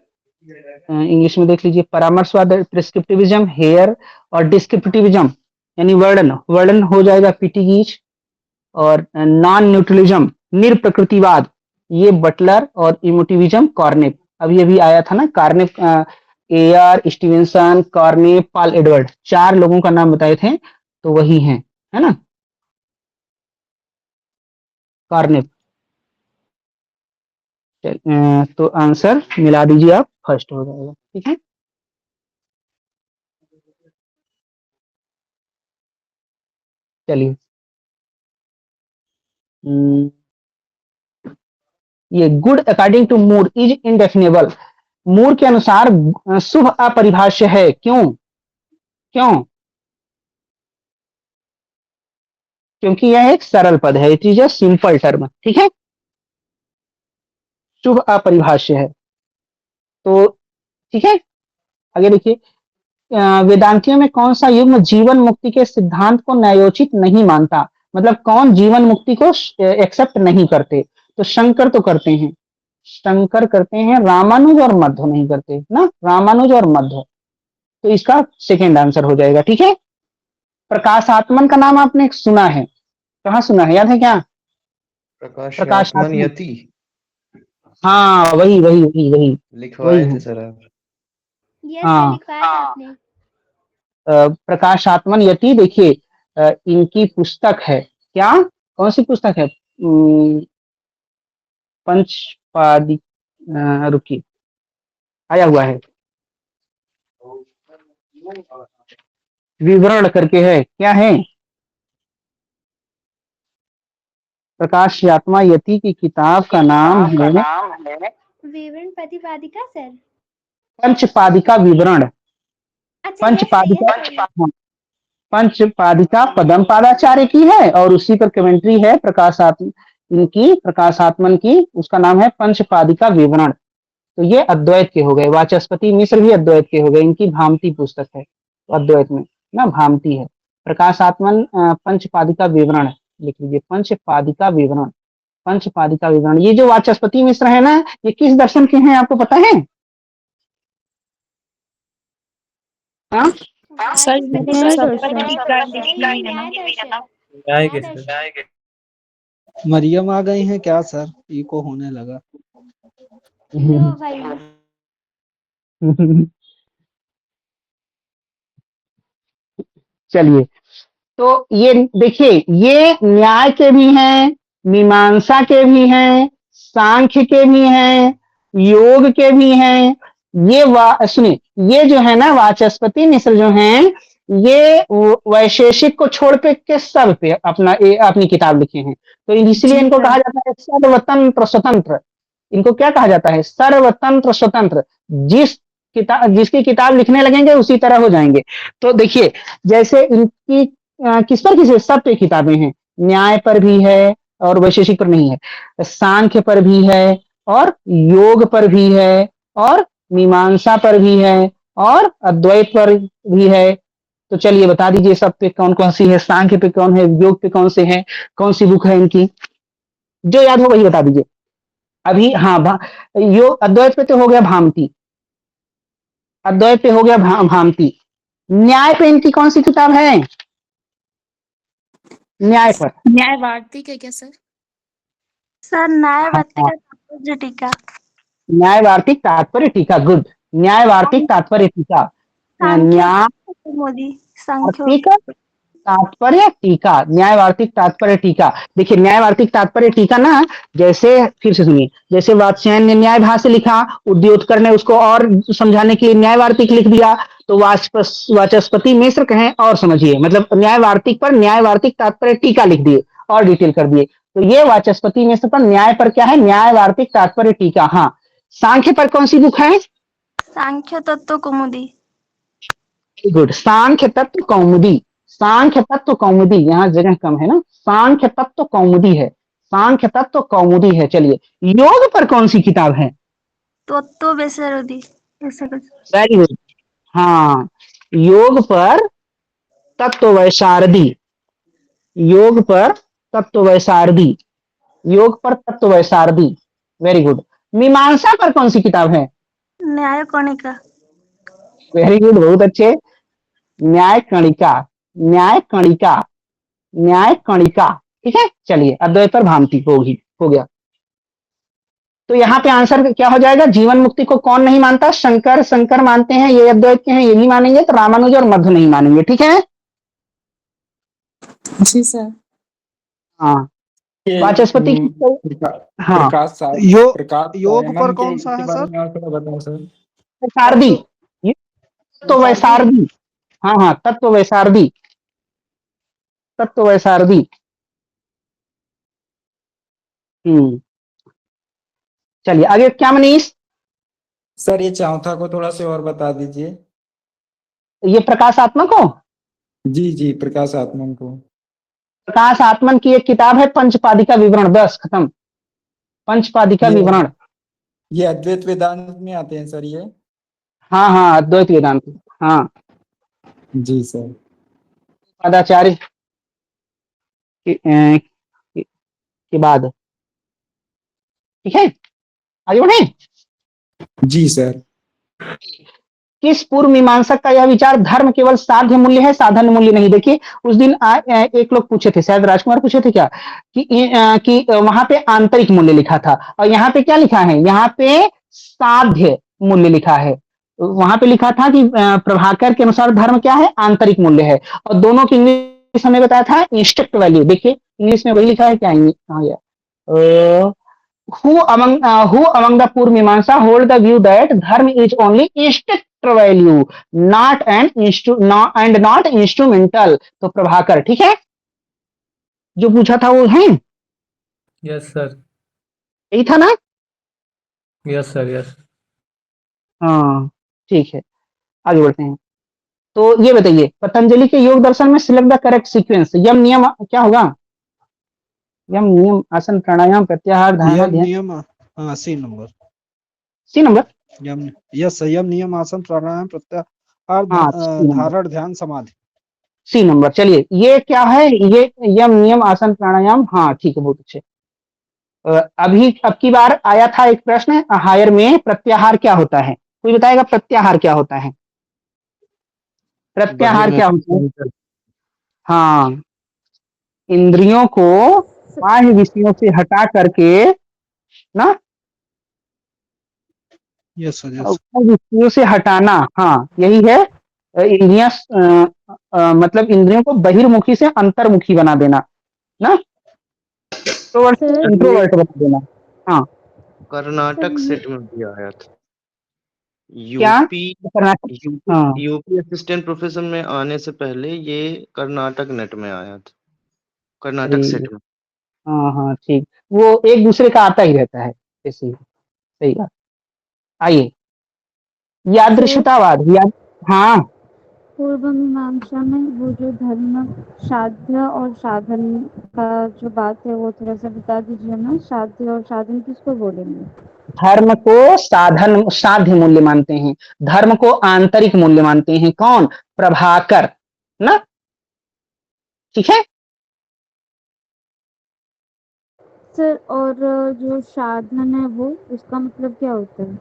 इंग्लिश में देख लीजिए, परामर्शवाद प्रिस्क्रिप्टिविज्म, हेयर, और डिस्क्रिप्टिविज्म यानी वर्णन हो जाएगा पीटीगीच, और नॉन न्यूट्रलिज्म निरप्रकृतिवाद, ये बटलर, और इमोटिविज्म कॉर्नेप, अभी आया था ना कॉर्नेप, एआर स्टीवेंसन, कॉर्नेप, पॉल एडवर्ड, 4 लोगों का नाम बताए थे, तो वही है ना कॉर्नेप। तो आंसर मिला दीजिए आप, फर्स्ट हो जाएगा, ठीक है। चलिए ये good according to mood is indefinable, mood के अनुसार शुभ अपरिभाष्य है, क्यों? क्योंकि यह एक सरल पद है, it is a simple term, ठीक है, शुभ अपरिभाष्य है, तो ठीक है। आगे देखिए वेदांतियों में कौन सा युग्म जीवन मुक्ति के सिद्धांत को न्यायोचित नहीं मानता, मतलब कौन जीवन मुक्ति को एक्सेप्ट नहीं करते? तो शंकर तो करते हैं, शंकर करते हैं, रामानुज और मध्व नहीं करते ना, रामानुज और मध्व, तो इसका सेकेंड आंसर हो जाएगा, ठीक है। प्रकाशात्मन का नाम आपने सुना है, कहाँ सुना है, याद है क्या? प्रकाशात्मन यति हाँ वही लिखवाए थे सर आप। यस हाँ। सर, लिखवाया था आपने। प्रकाशात्मन यति, देखिए इनकी पुस्तक है, क्या कौन सी पुस्तक है? पंचपादी, रुकिए आया हुआ है, विवरण करके है, क्या है? प्रकाशात्मा यति की किताब का नाम है विवरण प्रतिपादिका सर। पंचपादिका विवरण। अच्छा यस सर। पंचपादिका पदम पादाचार्य की है, और उसी पर कमेंट्री है प्रकाशात्मन की, उसका नाम है पंचपादिका विवरण। तो ये अद्वैत के हो गए, वाचस्पति मिश्र भी अद्वैत के हो गए, इनकी भामती पुस्तक है, तो अद्वैत में ना भामती है। प्रकाशात्मन पंचपादिका विवरण लिख लीजिए, पंचपादिका विवरण। ये जो वाचस्पति मिश्र है ना, ये किस दर्शन के हैं आपको पता है? हाँ सर न्याय न्याय के सर। मरियम आ गई हैं क्या सर? इको होने लगा। भाई। चलिए तो ये देखिए, ये न्याय के भी हैं, मीमांसा के भी हैं, सांख्य के भी हैं, योग के भी हैं। ये सुनिए, ये जो है ना वाचस्पति मिश्र जो हैं, ये वैशेषिक को छोड़ के सब पे अपनी किताब लिखे हैं, तो इसलिए इनको कहा जाता है सर्वतंत्र स्वतंत्र। इनको क्या कहा जाता है? सर्वतंत्र स्वतंत्र। जिसकी किताब लिखने लगेंगे उसी तरह हो जाएंगे। तो देखिए जैसे इनकी किस पर सब पे किताबें हैं, न्याय पर भी है और वैशेषिक पर नहीं है, सांख्य पर भी है, और योग पर भी है, और मीमांसा पर भी है, और अद्वैत पर भी है, तो चलिए बता दीजिए सब पे कौन कौन सी है, सांख्य पे कौन है, योग पे कौन से है, कौन सी बुक है इनकी, जो याद हो वही बता दीजिए अभी। हाँ योग अद्वैत पे तो हो गया भामती, अद्वैत पे हो गया भामती। न्याय पे इनकी कौन सी किताब है, न्याय पर? न्याय वार्तिक है क्या सर? सर न्यायवादी हाँ, का तात्पर्य टीका। न्याय वार्तिक तात्पर्य टीका, गुड। न्याय वार्तिक तात्पर्य टीका, न्याय मोदी सांख्य वार्तिक तात्पर्य टीका, न्याय वार्तिक तात्पर्य टीका। देखिए न्याय वार्तिक तात्पर्य टीका ना, जैसे फिर से सुनिए, जैसे वात्स्यायन ने न्याय भाष्य लिखा, उद्योतकर ने उसको और समझाने के लिए न्याय वार्तिक लिख दिया, तो वाचस्पति मिश्र कहें और समझिए, मतलब न्याय वार्तिक पर न्याय वार्तिक तात्पर्य टीका लिख दिए और डिटेल कर दिए। तो ये वाचस्पति मिश्र पर न्याय पर क्या है, न्याय वार्तिक तात्पर्य टीका। हाँ, सांख्य पर कौन सी बुक है? सांख्य तत्व कौमुदी। गुड, सांख्य तत्व कौमुदी, सांख्य तत्व कौमुदी, यहाँ जगह कम है ना, सांख्य तत्व कौमुदी है, सांख्य तत्व कौमुदी है। चलिए योग पर कौन सी किताब है? तत्व वैसरोदी ऐसा कुछ। वेरी गुड, हाँ, योग पर तत्ववैशारदी, योग पर तत्ववैशारदी, योग पर तत्ववैशारदी, वेरी गुड। मीमांसा पर कौन सी किताब है? न्याय कणिका। वेरी गुड, बहुत अच्छे, न्याय कणिका, न्याय कणिका, न्याय कणिका, ठीक है। चलिए अद्वैत पर भामती होगी, हो गया। तो यहाँ पे आंसर क्या हो जाएगा, जीवन मुक्ति को कौन नहीं मानता? शंकर, शंकर मानते हैं, ये अद्वैत के हैं, ये भी मानेंगे, तो रामानुज और मध्व नहीं मानेंगे, ठीक है। जी सर। हाँ, वाचस्पति की हाँ, योग पर कौन सा है सर? बताओ सर। वैसारदी, तो वैसारदी, हाँ हाँ, तत्व वैसारदी, तत्व वैसारदी। चलिए आगे क्या मनीष? सर ये चौथा को थोड़ा से और बता दीजिए। ये प्रकाशात्मक हो? जी जी, प्रकाश आत्मन को। प्रकाश आत्मन की एक किताब है पंचपादिका विवरण, बस खत्म, पंचपादिका विवरण। ये अद्वैत वेदांत में आते हैं सर ये? हाँ हाँ, अद्वैत वेदांत, हाँ जी सर। पादाचार्य के बाद, ठीक है, आगे बढ़े। जी सर। किस पूर्व मीमांसक का यह विचार धर्म केवल साध्य मूल्य है, साधन मूल्य नहीं? देखिए उस दिन एक लोग पूछे थे, शायद राजकुमार पूछे थे क्या, कि वहां पे आंतरिक मूल्य लिखा था और यहाँ पे क्या लिखा है, यहाँ पे साध्य मूल्य लिखा है। वहां पे लिखा था कि प्रभाकर के अनुसार धर्म क्या है, आंतरिक मूल्य है, और दोनों की इंग्लिश हमें बताया था इंस्ट्रक्ट वैल्यू। देखिए इंग्लिश में वही लिखा है, क्या who among the poor Mimamsa hold the view that dharma is only instruct value, not and not instrumental? तो प्रभाकर, ठीक है, जो पूछा था वो है, यस सर, यही था ना? Yes sir, yes. हाँ ठीक है, आगे बढ़ते हैं। तो ये बताइए, पतंजलि के योग दर्शन में सिलेक्ट द करेक्ट सीक्वेंस, यम नियम क्या होगा? यम नियम आसन प्राणायाम प्रत्याहार धारणा ध्यान, नियम, हाँ सी नंबर, सी नंबर, यम, यस यम नियम आसन प्राणायाम प्रत्याहार हाँ धारण ध्यान समाधि, सी नंबर। चलिए ये क्या है, ये यम नियम आसन प्राणायाम, हाँ ठीक है, बहुत अच्छे। अभी अब की बार आया था एक प्रश्न हायर में, प्रत्याहार क्या होता है? कोई बताएगा प्रत्याहार क्या होता है? प्रत्याहार क्या होता है? हाँ, इंद्रियों को बाह्य विषयों से हटा करके ना, यस विषयों से हटाना, हाँ यही है। इंद्रियां मतलब इंद्रियों को बहिर्मुखी से अंतर्मुखी बना देना ना, इंट्रोवर्ट बना देना। हाँ, कर्नाटक सेट में भी आया था, क्या यूपी यूपी असिस्टेंट प्रोफेसर में आने से पहले ये कर्नाटक नेट में आया था, कर्नाटक सेट में। हाँ हाँ ठीक, वो एक दूसरे का आता ही रहता है, ऐसे ही, सही बात। आइए, यादृशतावाद, हाँ पूर्व मीमांसा में वो जो धर्म साध्य और साधन का जो बात है वो थोड़ा सा बता दीजिए ना, साध्य और साधन किसको बोलेंगे? धर्म को साधन साध्य मूल्य मानते हैं, धर्म को आंतरिक मूल्य मानते हैं, कौन? प्रभाकर, ना, ठीक है। सर और जो साधन है वो उसका मतलब क्या होता है?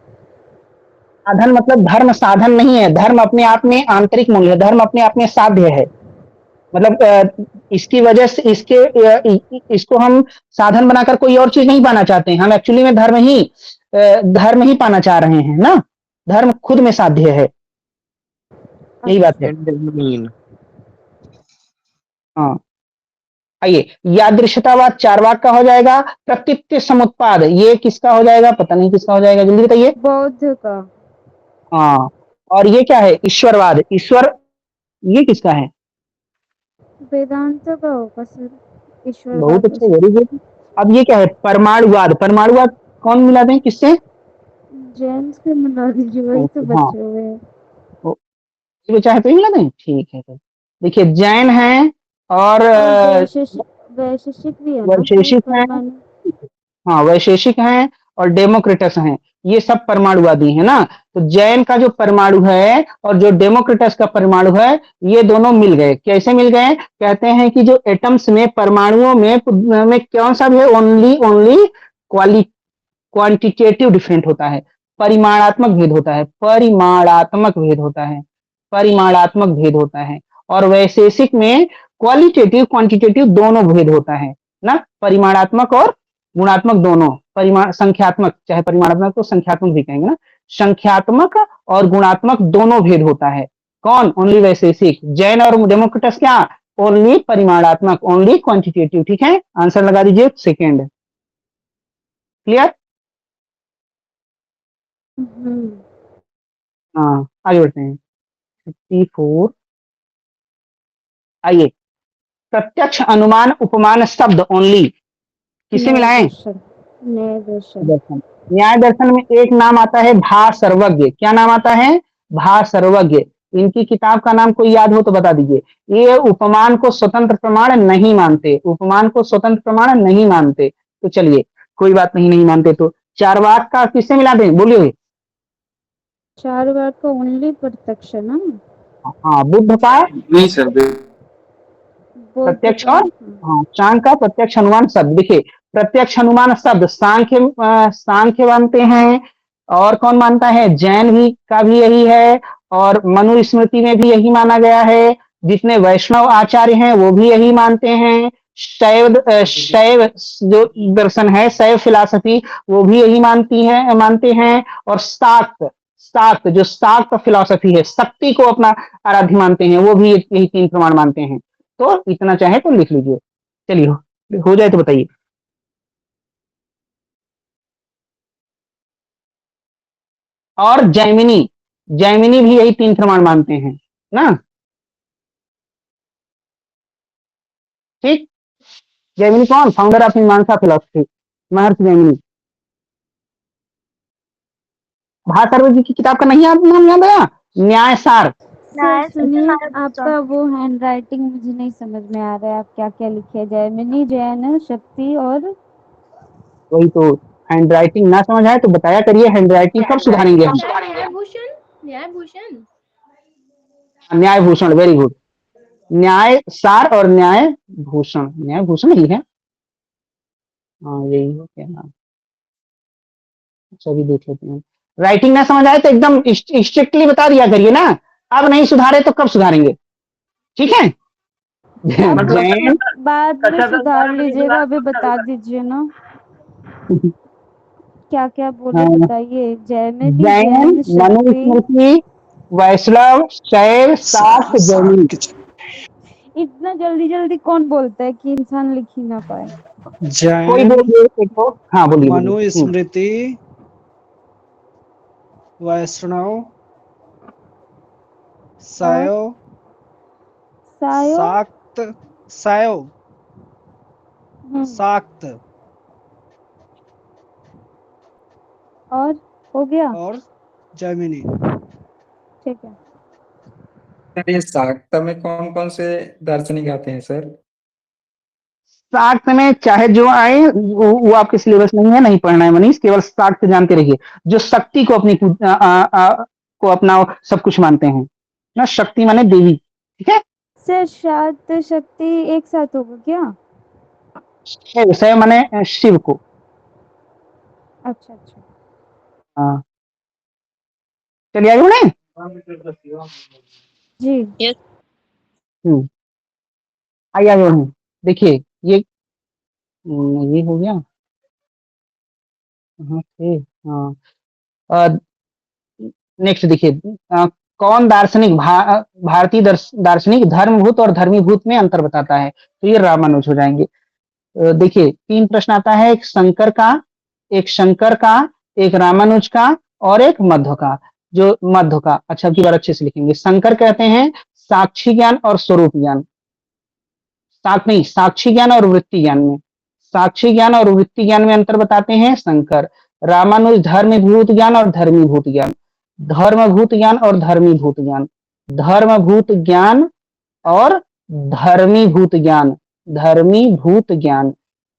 साधन मतलब धर्म साधन नहीं है, धर्म अपने आप में आंतरिक मूल्य है, धर्म अपने आप में साध्य है। मतलब इसकी वजह से इसको हम साधन बनाकर कोई और चीज नहीं पाना चाहते हैं, हम एक्चुअली में धर्म ही पाना चाह रहे हैं ना, धर्म खुद में साध्य है, यही बात है। And mean. हाँ, आइए, यादृश्यतावाद चारवाक का हो जाएगा। प्रकृति समुत्पाद ये किसका हो जाएगा, पता नहीं किसका हो जाएगा, जल्दी बताइए। बौद्ध का। हाँ, और ये क्या है, ईश्वरवाद, ईश्वर ये किसका है? वेदांत का होगा सर, बहुत ईश्वरवाद अच्छा, उस- वेरी गुड। अब ये क्या है, परमाणुवाद, परमाणुवाद कौन मिलाते हैं किससे? जेम्स के मिला दीजिए, वही तो हाँ, बचे हुए हैं। वो चाहे तो ही मिला दें, ठीक है। तो देखिए, जैन है और और वैशेषिक भी है ना सर, वैशेषिक हैं, परमाणु। हाँ वैशेषिक हैं और डेमोक्रिटस हैं, ये सब परमाणुवादी हैं ना। तो जैन का जो परमाणु है और जो डेमोक्रिटस का परमाणु है, ये दोनों मिल गए। कैसे मिल गए? कहते हैं कि जो एटम्स में, परमाणुओं में कौन सा भी है, ओनली ओनली क्वांटिटेटिव डिफरेंट होता है, परिमाणात्मक भेद होता है, परिमाणात्मक भेद होता है, परिमाणात्मक भेद होता है। और वैशेषिक में क्वालिटेटिव क्वांटिटेटिव दोनों भेद होता है ना, परिमाणात्मक और गुणात्मक दोनों, परिमाण संख्यात्मक, चाहे परिमाणात्मक तो संख्यात्मक भी कहेंगे ना, संख्यात्मक और गुणात्मक दोनों भेद होता है। कौन? ओनली वैशेषिक। जैन और डेमोक्रिटस क्या? ओनली परिमाणात्मक, ओनली क्वांटिटेटिव। ठीक है, आंसर लगा दीजिए सेकेंड। क्लियर? हाँ, आगे बढ़ते हैं। 54। आइए, प्रत्यक्ष अनुमान उपमान शब्द ओनली किसे न्याय मिलाएं? दर्शन, न्याय दर्शन। दर्शन। न्याय दर्शन में एक नाम आता है भा सर्वज्ञ। क्या नाम आता है? भा सर्वज्ञ। इनकी किताब का नाम कोई याद हो तो बता दीजिए। ये उपमान को स्वतंत्र प्रमाण नहीं मानते, उपमान को स्वतंत्र प्रमाण नहीं मानते। तो चलिए, कोई बात नहीं, नहीं मानते तो चारवाक का किससे मिला दें, बोलिए। चार बार का ओनली प्रत्यक्ष है ना। हाँ, बुद्ध का नहीं सर। बौद्ध प्रत्यक्ष का। और हाँ, चांग का प्रत्यक्ष अनुमान शब्द। देखिए, प्रत्यक्ष अनुमान शब्द सांख्य मानते हैं, और कौन मानता है? जैन भी का भी यही है, और मनुस्मृति में भी यही माना गया है। जितने वैष्णव आचार्य हैं वो भी यही मानते हैं। शैव जो दर्शन है, शैव फिलॉसफी, वो भी यही मानते हैं। और शाक्त जो शाक्त फिलॉसफी है, शक्ति को अपना आराध्य मानते हैं, वो भी यही तीन प्रमाण मानते हैं। तो इतना चाहे तो लिख लीजिए। चलिए, हो जाए तो बताइए। और जैमिनी भी यही तीन प्रमाण मानते हैं ना, ठीक। जैमिनी कौन? फाउंडर ऑफ मीमांसा फिलोसफी, महर्षि जैमिनी। भास्कर जी की किताब का नहीं नाम याद आया? न्याय सार। सर सुनिए, आपका वो हैंड राइटिंग मुझे नहीं समझ में आ रहा है, आप क्या क्या लिखे हैं? जैमिनी, जैन, शक्ति और वही तो, हैंड राइटिंग ना समझ आए तो बताया करिए, हैंड राइटिंग कब सुधारेंगे हम? न्यायभूषण, न्यायभूषण। न्याय भूषण, वेरी गुड। न्याय सार और न्याय भूषण, न्याय भूषण ही है। हाँ, यही हो क्या नाम, सभी देख लेते हैं। राइटिंग ना समझ आए तो एकदम स्ट्रिक्टली बता दिया करिए ना, अब नहीं सुधारे तो कब सुधारेंगे? ठीक है। जैन बाद में सुधार लीजिएगा, अभी बता दीजिए ना क्या क्या बोले, बताइए। जैमिनी, जैन, जैन, शक्ति। मनुस्मृति, वैष्णव, शैव, शाक्त, जैमिनी। इतना जल्दी जल्दी कौन बोलता है कि इंसान लिख ही ना पाए। कोई जैन, बोलिए एक को। हाँ, बोलिए बोलिए। मनुस्मृति, वैष्णव, शैव, सायो। शाक्त, शैव, शाक्त और हो गया। और जैमिनी। ठीक है। सर ये शाक्त में कौन कौन से दार्शनिक आते हैं सर? शाक्त में चाहे जो आए वो आपके सिलेबस नहीं है, नहीं पढ़ना है मनीष, केवल शाक्त जानते रहिए। जो शक्ति को अपनी को अपना सब कुछ मानते हैं ना, शक्ति माने देवी, ठीक है। सर शाद शक्ति एक साथ होगा क्या? शय माने शिव को। अच्छा अच्छा। हाँ, चलिए आगे बढ़े। जी। यस आइए आगे बढ़े। देखिए ये हो गया। हाँ ठीक। हाँ, नेक्स्ट देखिए, कौन दार्शनिक भारतीय दार्शनिक धर्मभूत और धर्मीभूत में अंतर बताता है? तो ये रामानुज हो जाएंगे। देखिए 3 प्रश्न आता है, एक शंकर का, एक रामानुज का और एक मध्व का। जो मध्व का, अच्छा की बार अच्छे से लिखेंगे। शंकर कहते हैं साक्षी ज्ञान और स्वरूप ज्ञान, साक्षी ज्ञान और वृत्ति ज्ञान में, साक्षी ज्ञान और वृत्ति ज्ञान में अंतर बताते हैं शंकर। रामानुज धर्मभूत ज्ञान और धर्मीभूत ज्ञान, धर्मभूत ज्ञान और धर्मीभूत ज्ञान, धर्मभूत ज्ञान और धर्मीभूत ज्ञान, धर्मीभूत ज्ञान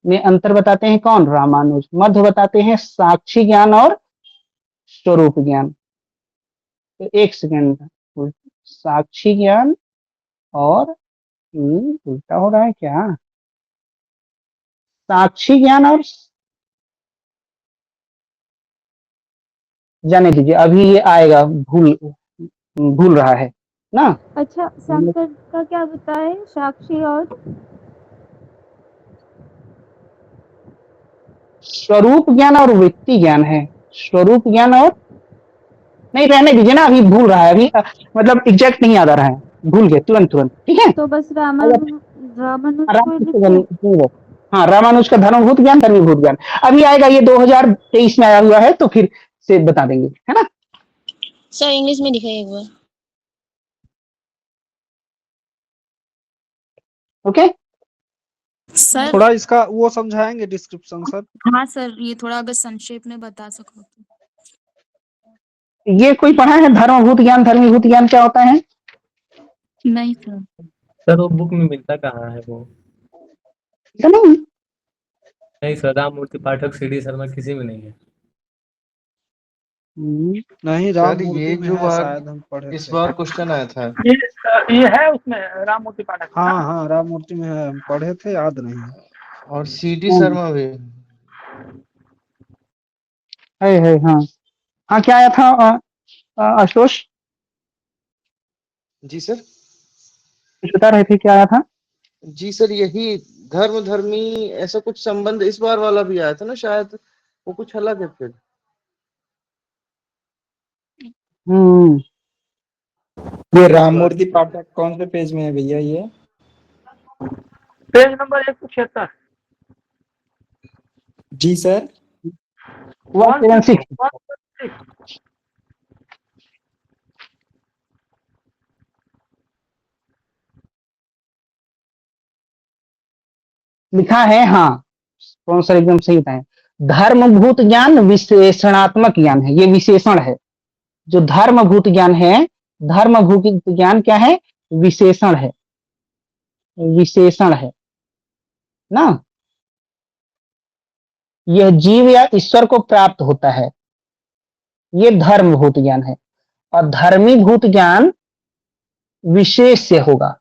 में अंतर बताते हैं कौन? रामानुज। मध्य बताते हैं साक्षी ज्ञान और स्वरूप ज्ञान। तो एक सेकेंड, साक्षी ज्ञान और उल्टा हो रहा है क्या? साक्षी ज्ञान और, जाने दीजिए, अभी ये आएगा, भूल रहा है ना। अच्छा, शंकर का क्या बताए? साक्षी और स्वरूप ज्ञान और वृत्ति ज्ञान है। स्वरूप ज्ञान और, नहीं रहने दीजिए ना, अभी भूल रहा है, अभी मतलब एग्जैक्ट नहीं याद आ रहा है, भूल गए तुरंत, ठीक है। तो बस रामानुज को लिखते। हाँ, रामानुज का धर्मभूत ज्ञान, धर्मीभूत ज्ञान अभी आएगा, ये 2023 में आया हुआ है, तो फिर से बता देंगे, है ना। सर इंग्लिश में दिखाइए एक बार। Okay, sir. थोड़ा इसका वो समझाएंगे डिस्क्रिप्शन सर? हाँ सर, ये थोड़ा अगर संक्षेप में बता सको तो। ये कोई पढ़ा है धर्मभूत ज्ञान धर्मीभूत ज्ञान क्या होता है? नहीं सर। सर वो बुक में मिलता कहाँ है वो? तो नहीं, नहीं सर, राम मूर्ति पाठक CD शर्मा किसी में नहीं है। नहीं, राम सर ये मूर्ति में जो है, बार शायद हम पढ़े इस थे। बार क्वेश्चन आया था, ये है उसमें राम मूर्ति पाठक। हाँ हाँ, राम मूर्ति में है, हम पढ़े थे, याद नहीं है। और CD शर्मा भी। है हाँ। हाँ, क्या आया था आशुतोष, जी सर। कुछ बता रहे थे, क्या आया था? जी सर, यही धर्म धर्मी ऐसा कुछ संबंध इस बार वाला भी आया था ना शायद, वो कुछ अलग है फिर। हम्म, ये इस राम बार मूर्ति पाठक कौन से पेज में है भैया ये? Page number 176। जी सर। 176। लिखा है, हाँ कौन सा, एकदम सही बताएं। धर्मभूत ज्ञान विशेषणात्मक ज्ञान है, ये विशेषण है। जो धर्मभूत ज्ञान है, धर्मभूत ज्ञान क्या है? विशेषण है, विशेषण है ना। यह जीव या ईश्वर को प्राप्त होता है, ये धर्मभूत ज्ञान है। और धर्मीभूत ज्ञान विशेष से होगा।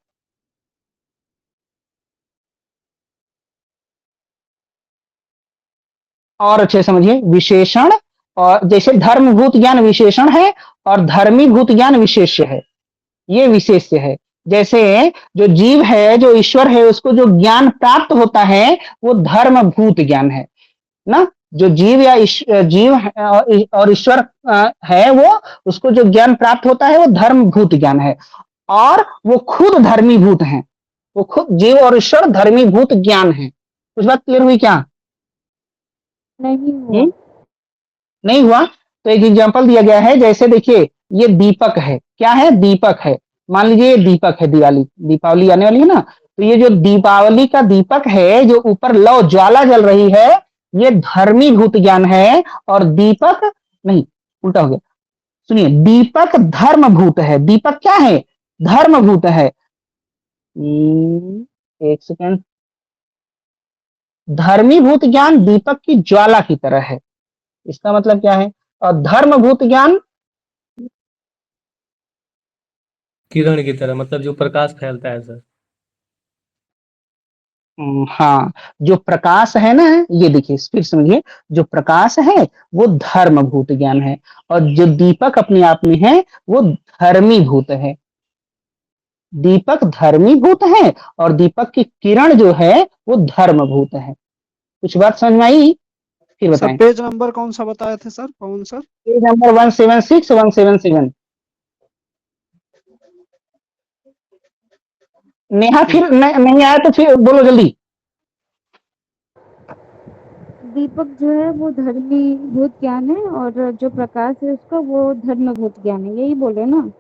और अच्छे समझिए, विशेषण, और जैसे धर्मभूत ज्ञान विशेषण है और धर्मीभूत ज्ञान विशेष्य है, ये विशेष्य है। जैसे जो जीव है, जो ईश्वर है, उसको जो ज्ञान प्राप्त होता है वो धर्मभूत ज्ञान है ना। जो जीव या जीव और ईश्वर है, वो उसको जो ज्ञान प्राप्त होता है वो धर्मभूत ज्ञान है। और वो खुद धर्मीभूत हैं, वो खुद जीव और ईश्वर धर्मीभूत ज्ञान है। कुछ बात क्लियर हुई क्या? नहीं हुआ। नहीं हुआ तो एक एग्जांपल दिया गया है, जैसे देखिए ये दीपक है, क्या है? दीपक है। मान लीजिए ये दीपक है, दीपावली आने वाली है ना, तो ये जो दीपावली का दीपक है, जो ऊपर लौ ज्वाला जल रही है, ये धर्मीभूत ज्ञान है। और दीपक नहीं, उल्टा हो गया, सुनिए, दीपक धर्मभूत है। दीपक क्या है? धर्मभूत है। एक सेकेंड, धर्मीभूत ज्ञान दीपक की ज्वाला की तरह है, इसका मतलब क्या है? और धर्मभूत ज्ञान किरण की तरह, मतलब जो प्रकाश फैलता है सर। हाँ, जो प्रकाश है ना, ये देखिए फिर समझिए, जो प्रकाश है वो धर्मभूत ज्ञान है, और जो दीपक अपने आप में है वो धर्मीभूत है। दीपक धर्मीभूत है और दीपक की किरण जो है वो धर्मभूत है। कुछ बात समझ में आई? फिर सर बताएं। पेज नंबर कौन सा बताए थे सर, कौन सर? Page number 176 177। नेहा फिर नहीं आया तो फिर बोलो जल्दी। दीपक जो है वो धर्मीभूत ज्ञान है और जो प्रकाश है उसका वो धर्मभूत ज्ञान है, यही बोले ना?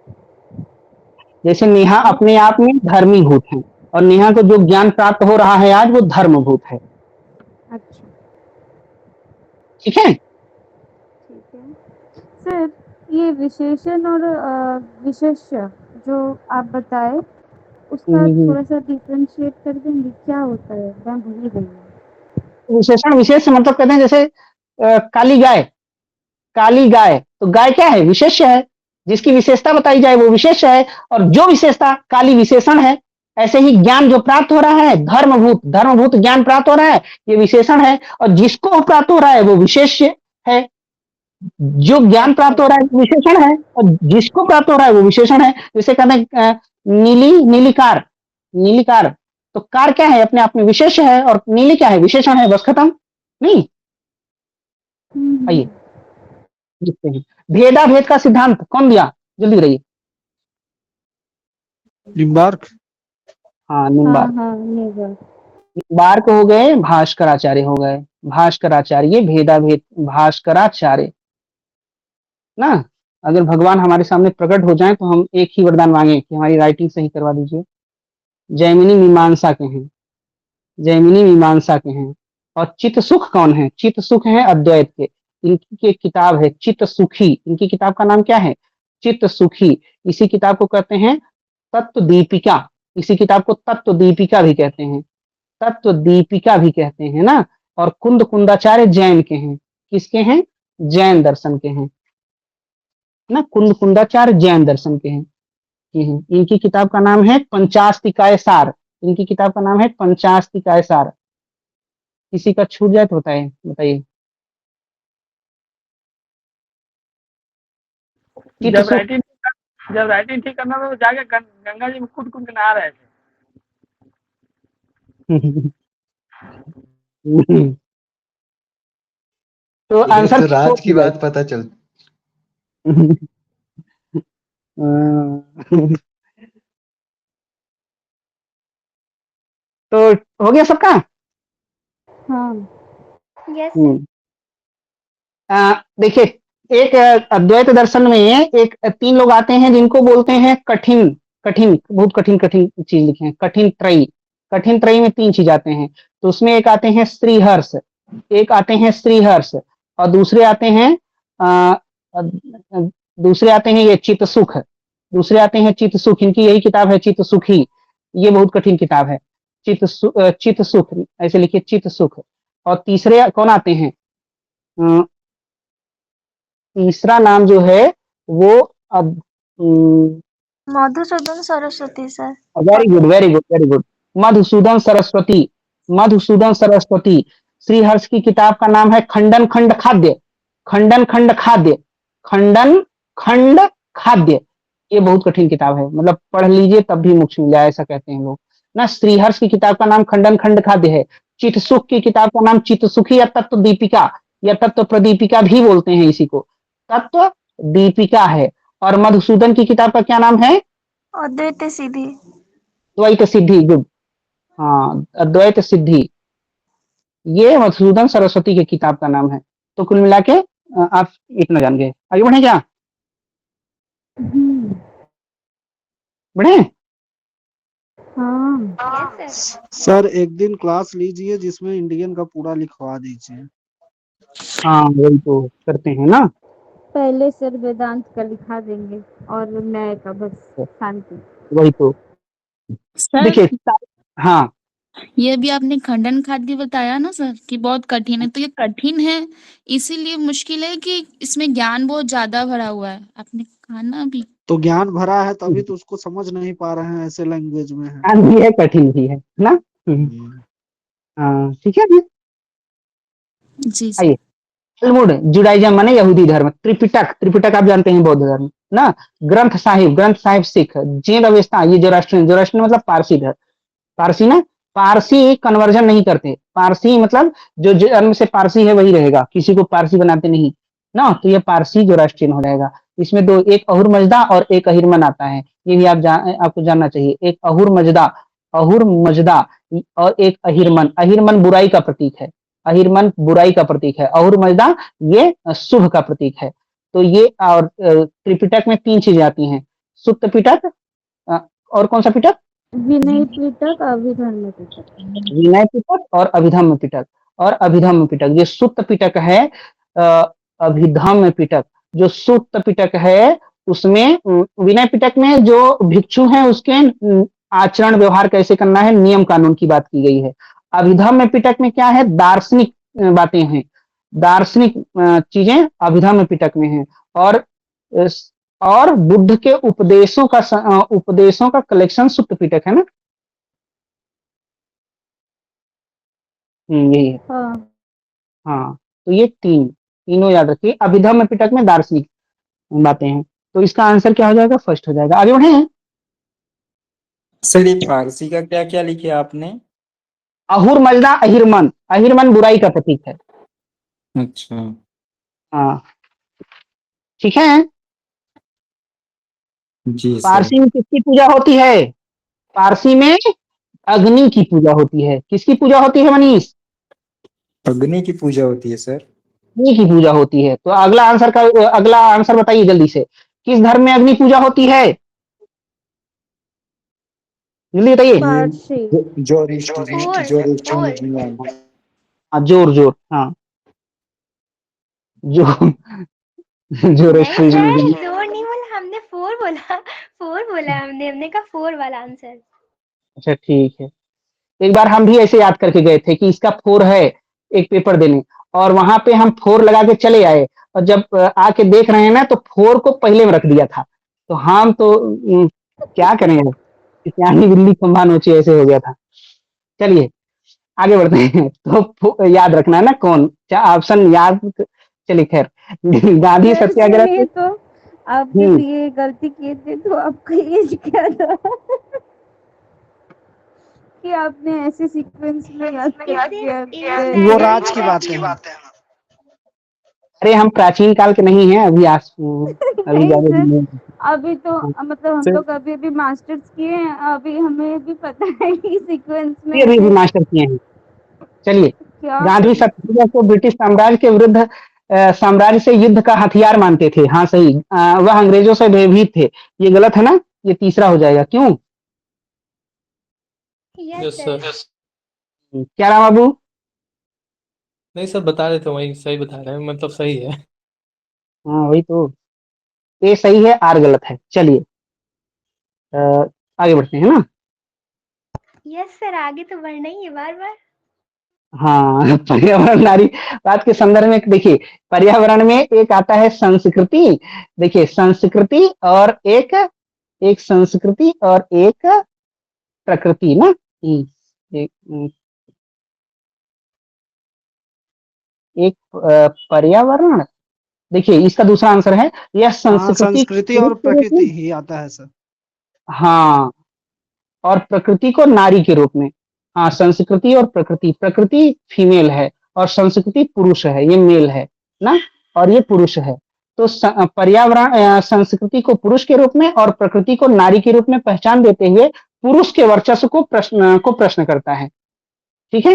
जैसे नेहा अपने आप में धर्मीभूत है और नेहा को जो ज्ञान प्राप्त हो रहा है आज वो धर्मभूत है। अच्छा, ठीक है। ठीक है सर। ये विशेषण और विशेष्य जो आप बताए उसका थोड़ा सा डिफरेंशिएट कर देंगे, क्या होता है? मैं भूल ही गई हूँ। विशेषण विशेष मतलब कहते हैं जैसे काली गाय। काली गाय तो गाय क्या है? विशेष्य है। जिसकी विशेषता बताई जाए वो विशेष है, और जो विशेषता काली विशेषण है। ऐसे ही ज्ञान जो प्राप्त हो रहा है धर्मभूत ज्ञान प्राप्त हो रहा है, ये विशेषण है, और जिसको प्राप्त हो रहा है वो विशेष्य है। जो ज्ञान प्राप्त हो रहा है वो विशेषण है, और जिसको प्राप्त हो रहा है वो विशेषण है। जैसे कहते हैं नीलिकार। नीलिकार तो कार क्या है? अपने आप में विशेष है, और नीली क्या है? विशेषण है। बस खत्म। नहीं, आइए देखते हैं। भेदा भेद का सिद्धांत कौन दिया? जल्दी रहिए। निम्बार्क। हाँ, हाँ निम्बार्क। हाँ, नेवर। निम्बार्क हो गए, भास्कराचार्य हो गए। भास्कराचार्य, भेदा भेद भास्कराचार्य ना। अगर भगवान हमारे सामने प्रकट हो जाएं तो हम एक ही वरदान मांगे कि हमारी राइटिंग सही करवा दीजिए। जैमिनी मीमांसा के हैं। जैमिनी मीमांसा के हैं। और चित्त सुख कौन है? चित्त सुख है अद्वैत के। इनकी एक किताब है चित्त सुखी। इनकी किताब का नाम क्या है? चित्त सुखी। इसी किताब को कहते हैं तत्व दीपिका। इसी किताब को तत्व दीपिका भी कहते हैं। तत्व दीपिका भी कहते हैं ना। और कुंदाचार्य जैन के हैं। किसके हैं? जैन दर्शन के हैं ना। कुंदाचार्य जैन दर्शन के हैं। ये हैं। इनकी किताब का नाम है पंचास्तिकाय सार। इनकी किताब का नाम है पंचास्तिकाय सार। किसी का छूट जाए तो बताइए बताइए। जब राइटिंग ठीक करना था तो जाके गंगा जी में कूद कूद के नहा रहे थे। तो ये आंसर तो रात की हो बात पता चल। तो हो गया सबका? हाँ। यस देखिए, एक अद्वैत दर्शन में एक 3 लोग आते हैं जिनको बोलते हैं कठिन। कठिन, बहुत कठिन कठिन चीज लिखे हैं। कठिन त्रयी। कठिन त्रयी में 3 चीज आते हैं। तो उसमें एक आते हैं श्रीहर्ष, एक आते हैं श्रीहर्ष, और दूसरे आते हैं ये चित्त सुख। दूसरे आते हैं चित्त सुख। इनकी यही किताब है चित्त सुखी। ये बहुत कठिन किताब है। चित्त सुख, ऐसे लिखिए चित्त सुख। और तीसरे कौन आते हैं? तीसरा नाम जो है वो Madhusudan Saraswati sir. Very good very good very good. Madhusudan Saraswati. Madhusudan Saraswati. Sriharsh की किताब का नाम है खंडन खंड खाद्य। खंडन खंड खाद्य। खंडन खंड खाद्य। ये बहुत कठिन किताब है, मतलब पढ़ लीजिए तब भी मोक्ष मिल जाए, ऐसा कहते हैं लोग ना। श्रीहर्ष की किताब का नाम खंडन खंड खाद्य है। चित्त सुख की किताब का नाम चित्त सुखी या तत्व दीपिका या तत्व प्रदीपिका भी बोलते हैं इसी को। तत्व दीपिका है। और मधुसूदन की किताब का क्या नाम है? अद्वैत सिद्धि। द्वैत सिद्धि। गुड। हाँ, अद्वैत सिद्धि। ये मधुसूदन सरस्वती की किताब का नाम है। तो कुल मिला के आप इतना जान गए। आगे बढ़े क्या? बढ़े? हाँ। सर एक दिन क्लास लीजिए जिसमें इंडियन का पूरा लिखवा दीजिए। हाँ, वही तो करते हैं ना। पहले सर वेदांत का लिखा देंगे और न्याय का बस शांति। वही तो सर देखिए। हाँ, ये भी आपने खंडन खाद्य बताया ना सर कि बहुत कठिन है, तो ये कठिन है इसीलिए मुश्किल है कि इसमें ज्ञान बहुत ज्यादा भरा हुआ है, आपने कहा ना अभी। तो ज्ञान भरा है तभी तो उसको समझ नहीं पा रहे हैं, ऐसे लैंग्वेज में है। ज्ञान भी है, कठिन भी है ना। हाँ ठीक है जी। जी सर। आइए, टलमुड जुडाइज्म माने यहूदी धर्म, त्रिपिटक, त्रिपिटक आप जानते हैं बौद्ध धर्म ना, ग्रंथ साहिब, ग्रंथ साहिब सिख, जीन अवेस्ता ये जोराष्ट्रियन, जोराष्ट्रियन मतलब पारसी धर्म, पारसी ना, पारसी कन्वर्जन नहीं करते, पारसी मतलब जो जन्म से पारसी है वही रहेगा, किसी को पारसी बनाते नहीं ना, तो ये पारसी जोराष्ट्रियन हो जाएगा। इसमें दो, एक अहुर मजदा और एक अहिरमन आता है, ये भी आपको जानना चाहिए। एक अहुर मजदा, अहुर मजदा, और एक अहिरमन, अहिरमन बुराई का प्रतीक है, अहिरमन बुराई का प्रतीक है, अहुर मजदा ये शुभ का प्रतीक है। तो ये और त्रिपिटक में तीन चीजें आती हैं, सुत्त पिटक, और कौन सा पिटक, विनय पिटक, अभिधर्म पिटक। विनय पिटक और अभिधम्म पिटक, और अभिधम्म पिटक। ये सुत्त पिटक है, अभिधम्म पिटक, जो सुत्त पिटक है उसमें विनय पिटक में जो भिक्षु हैं उसके आचरण व्यवहार कैसे करना है, नियम कानून की बात की गई है। अभिधम्म पिटक में क्या है, दार्शनिक बातें हैं, दार्शनिक चीजें अभिधम्म पिटक में हैं, और बुद्ध के उपदेशों का कलेक्शन सुत्त पिटक है ना। यही है। हाँ हाँ, तो ये तीनों याद रखिए। अभिधम्म पिटक में दार्शनिक बातें हैं, तो इसका आंसर क्या हो जाएगा, फर्स्ट हो जाएगा। आगे बढ़े। सर ये फारसी का क्या क्या लिखे आपने? अहुर मजदा अहिरमन, अहिरमन बुराई का प्रतीक है। अच्छा हाँ ठीक है। जी सर। पारसी में किसकी पूजा होती है, पारसी में अग्नि की पूजा होती है। किसकी पूजा होती है मनीष, अग्नि की पूजा होती है सर। अग्नि की पूजा होती है। तो अगला आंसर बताइए जल्दी से, किस धर्म में अग्नि पूजा होती है, जल्दी बताइए। पारसी। हाँ जोर जोर, हाँ जो जो नहीं जोर नहीं बोला हमने, फोर बोला, फोर बोला हमने कहा फोर वाला आंसर। अच्छा ठीक है। एक बार हम भी ऐसे याद करके गए थे कि इसका फोर है एक पेपर देने, और वहां पे हम फोर लगा के चले आए, और जब आके देख रहे हैं ना तो फोर को पहले में रख दिया था। तो हम तो क्या करें, सियानी बिल्ली खंभा नोची ऐसे हो गया था। चलिए आगे बढ़ते हैं। तो याद रखना है ना कौन, क्या ऑप्शन याद, चलिए खैर। गांधी सर सत्याग्रह सुनिए, तो आप जब हम्म, ये गलती किए थे तो आपका एज क्या था कि आपने ऐसे सीक्वेंस में याद कर दिया? वो राज की बात है। अरे हम प्राचीन काल के नहीं हैं, अभी अभी नहीं ज्यादा सर, दिन अभी तो मतलब हम सर लोग अभी अभी मास्टर्स किए हैं, अभी हमें भी पता है कि सीक्वेंस में अभी ऐसे मास्टर किए हैं। चलिए, क्या गांधी सत्याग्रह को ब्रिटिश साम्राज्य के विरुद्ध साम्राज्य से युद्ध का हथियार मानते थे। हाँ सही, वह अंग्रेजों से भयभीत थे। ये गलत है ना, ये तीसरा हो जाएगा। क्यों, यस सर। क्या राम बाबू, नहीं सर, बता रहे थे वही सही बता रहे हैं, मतलब सही है। हाँ वही तो, ए सही है आर गलत है। चलिए आगे बढ़ते हैं ना। यस सर, आगे तो बढ़ना ही है बार बार। हाँ पर्यावरण नारी बात के संदर्भ में देखिए, पर्यावरण में एक आता है संस्कृति, देखिए संस्कृति और एक संस्कृति और एक प्रकृति ना। एक एक पर्यावरण, देखिए इसका दूसरा आंसर है यह हाँ, संस्कृति संस्कृति पुरुष और के रूप प्रकृति में, ही आता है सर। हाँ, और प्रकृति को नारी के रूप में। हाँ, संस्कृति और प्रकृति, प्रकृति फीमेल है और संस्कृति पुरुष है, ये मेल है ना, और ये पुरुष है। तो पर्यावरण संस्कृति को पुरुष के रूप में और प्रकृति को नारी के रूप में पहचान देते हुए पुरुष के वर्चस्व को प्रश्न करता है। ठीक है।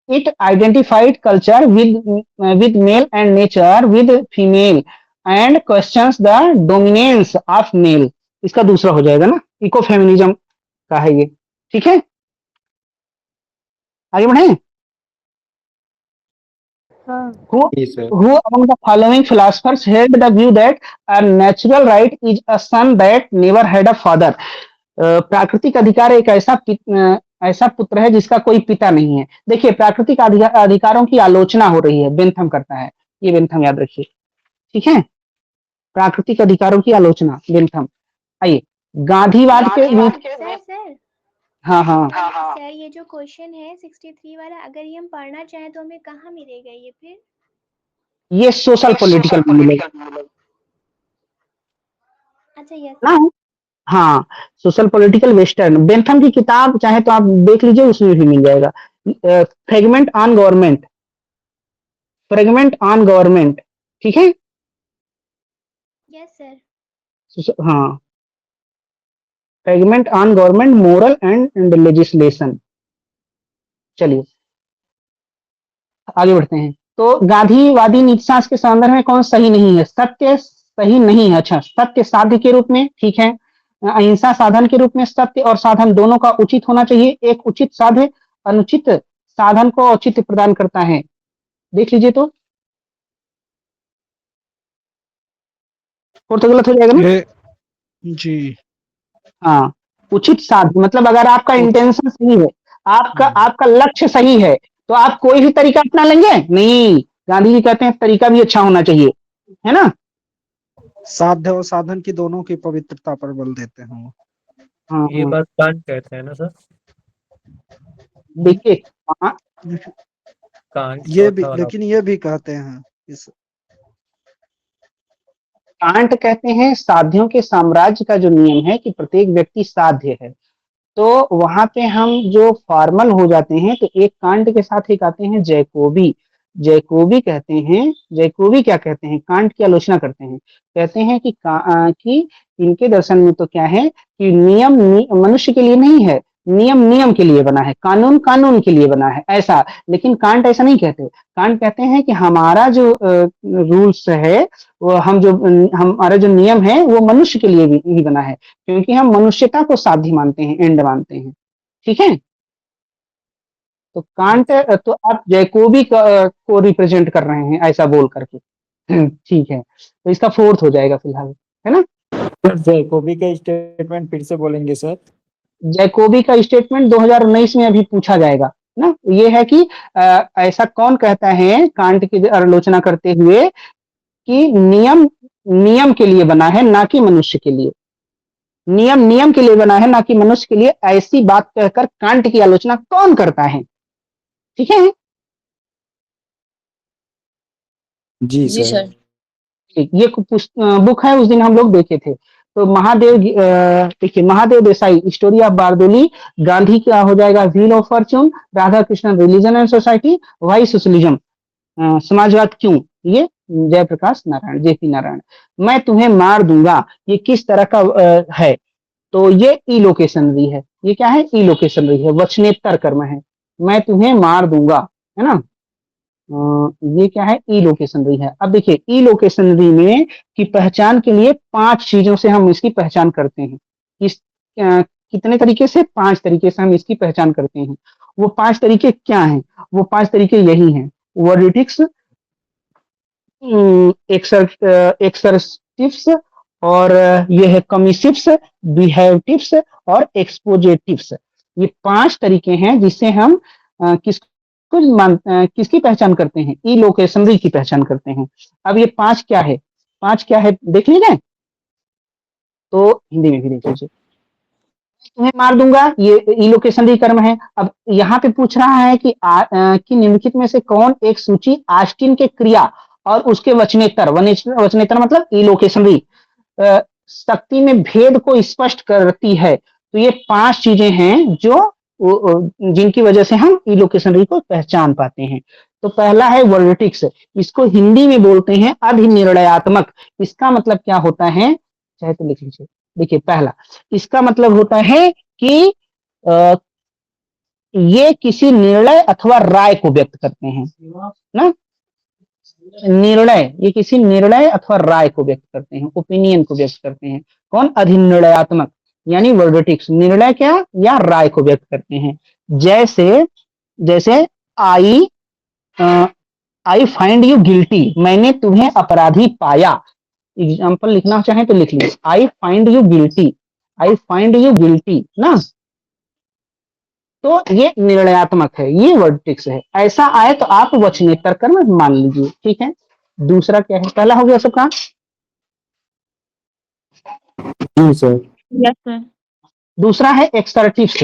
It identified culture with male and nature with female and questions the dominance of male. इसका दूसरा हो जाएगा ना, इको फेमिनिज्म का है ये। ठीक है, आगे बढ़े। हाँ जी sir. Who among the following philosophers held the view that a natural right is a son that never had a father? प्राकृतिक अधिकार एक ऐसा पुत्र है जिसका कोई पिता नहीं है। देखिए प्राकृतिक अधिकारों की आलोचना हो रही है, बेंथम करता है, ये बेंथम याद रखिए। ठीक है, प्राकृतिक अधिकारों की आलोचना, बेंथम। आइए, गांधीवाद के सर सर हाँ हाँ सर ये जो क्वेश्चन है 63 वाला, अगर ये हम पढ़ना चाहें तो हमें कहाँ मिलेगा ये फिर? ये सोशल पॉलिटिकल में मिलेगा अच्छा यस ना। हाँ, सोशल पॉलिटिकल वेस्टर्न, बेंथम की किताब चाहे तो आप देख लीजिए, उसमें भी मिल जाएगा। Fragment on government, fragment on government, ठीक है। Yes sir. हाँ, fragment on government moral and legislation. चलिए आगे बढ़ते हैं। तो गांधीवादी नीतिशास्त्र के संदर्भ में कौन सही नहीं है? सत्य सही नहीं है। अच्छा, सत्य साध्य के रूप में, ठीक है। अहिंसा साधन के रूप में, सत्य और साधन दोनों का उचित होना चाहिए। एक उचित साध्य अनुचित साधन को औचित्य प्रदान करता है। देख लीजिए तो और तो गलत हो जाएगा ना। ये जी हाँ, उचित साध्य मतलब अगर आपका इंटेंशन सही है, आपका लक्ष्य सही है, तो आप कोई भी तरीका अपना लेंगे नहीं। गांधी जी कहते हैं तरीका भी अच्छा होना चाहिए, है ना। साध्य और साधन की दोनों की पवित्रता पर बल देते हैं वो। हाँ ये हाँ, बात कांट कहते हैं ना सर? देखिए हाँ, कांट ये भी, चौथा वाला। लेकिन ये भी कहते हैं इस कांट कहते हैं साध्यों के साम्राज्य का जो नियम है कि प्रत्येक व्यक्ति साध्य है, तो वहां पे हम जो फॉर्मल हो जाते हैं, तो एक कांट के साथ एक आते हैं जैकोबी। जैकोबी कहते हैं, जैकोबी क्या कहते हैं, कांट की आलोचना करते हैं। कहते हैं कि इनके दर्शन में तो क्या है कि नियम मनुष्य के लिए नहीं है, नियम नियम के लिए बना है, कानून कानून के लिए बना है, ऐसा। लेकिन कांट ऐसा नहीं कहते। कांट कहते हैं कि हमारा जो रूल्स है, वो हमारा जो नियम है वो मनुष्य के लिए भी ही बना है, क्योंकि हम मनुष्यता को साध्य मानते हैं, एंड मानते हैं, ठीक है। तो कांट, तो आप जैकोबी को रिप्रेजेंट कर रहे हैं ऐसा बोल करके, ठीक है। तो इसका फोर्थ हो जाएगा फिलहाल, है ना। सर जैकोबी का स्टेटमेंट फिर से बोलेंगे सर? जैकोबी का स्टेटमेंट 2019 में अभी पूछा जाएगा ना। ये है कि ऐसा कौन कहता है कांट की आलोचना करते हुए कि नियम नियम के लिए बना है, ना कि मनुष्य के लिए। नियम नियम के लिए बना है, ना कि मनुष्य के लिए, ऐसी बात कहकर कांट की आलोचना कौन करता है, ठीक है। जी जी सर। सर। ठीक, ये बुक है, उस दिन हम लोग देखे थे। तो देखिए महादेव देसाई, स्टोरी ऑफ बारदोली। गांधी क्या हो जाएगा, wheel of fortune. Radha Krishnan, religion and society. Why socialism, समाजवाद क्यों, ये जयप्रकाश नारायण, जेपी नारायण। मैं तुम्हें मार दूंगा, ये किस तरह का है, तो ये ई लोकेशनरी है। ये क्या है, ई लोकेशनरी है, वचनेतर कर्म है। मैं तुम्हें मार दूंगा, है ना। ये क्या है, ई लोकेशनरी है। अब देखिए ई लोकेशनरी में की पहचान के लिए 5 चीजों से हम इसकी पहचान करते हैं। इस कितने तरीके से, 5 तरीके से हम इसकी पहचान करते हैं। वो 5 तरीके क्या हैं? वो 5 तरीके यही हैं: वर्डिटिक्स, एक्सर्टिव्स, और ये है कमिसिव्स, बिहेविटिव्स और एक्सपोजेटिव्स। ये 5 तरीके हैं जिससे हम किसकी पहचान करते हैं, ई लोकेशनरी की पहचान करते हैं। अब ये 5 क्या है, 5 क्या है देख लीजिए, तो हिंदी में भी देख लीजिए। तुम्हें मार दूंगा, ये ई लोकेशनरी कर्म है। अब यहाँ पे पूछ रहा है कि निम्नलिखित में से कौन एक सूची आस्टिन के क्रिया और उसके वचनेतर, वचनेतर मतलब ई लोकेशनरी शक्ति में भेद को स्पष्ट करती है। तो ये 5 चीजें हैं जो जिनकी वजह से हम ई लोकेशनरी को पहचान पाते हैं। तो पहला है वर्डिटिक्स, इसको हिंदी में बोलते हैं अधिनिर्णयात्मक। इसका मतलब क्या होता है, चाहे तो लिख लीजिए। देखिए पहला, इसका मतलब होता है कि ये किसी निर्णय अथवा राय को व्यक्त करते हैं ना। निर्णय, ये किसी निर्णय अथवा राय को व्यक्त करते हैं, ओपिनियन को व्यक्त करते हैं। कौन, अधिनिर्णयात्मक, यानी वर्डिटिक्स, निर्णय क्या या राय को व्यक्त करते हैं। जैसे आई फाइंड यू गिल्टी, मैंने तुम्हें अपराधी पाया। एग्जाम्पल लिखना चाहें तो लिख लीजिए, I find you guilty, I find you guilty ना। तो ये निर्णयात्मक है, ये वर्डिटिक्स है। ऐसा आए तो आप वचनेतर कर्म मान लीजिए, ठीक है। दूसरा क्या है, पहला हो गया सबका, जी सर। Yes sir. दूसरा है एक्सर्टिव्स,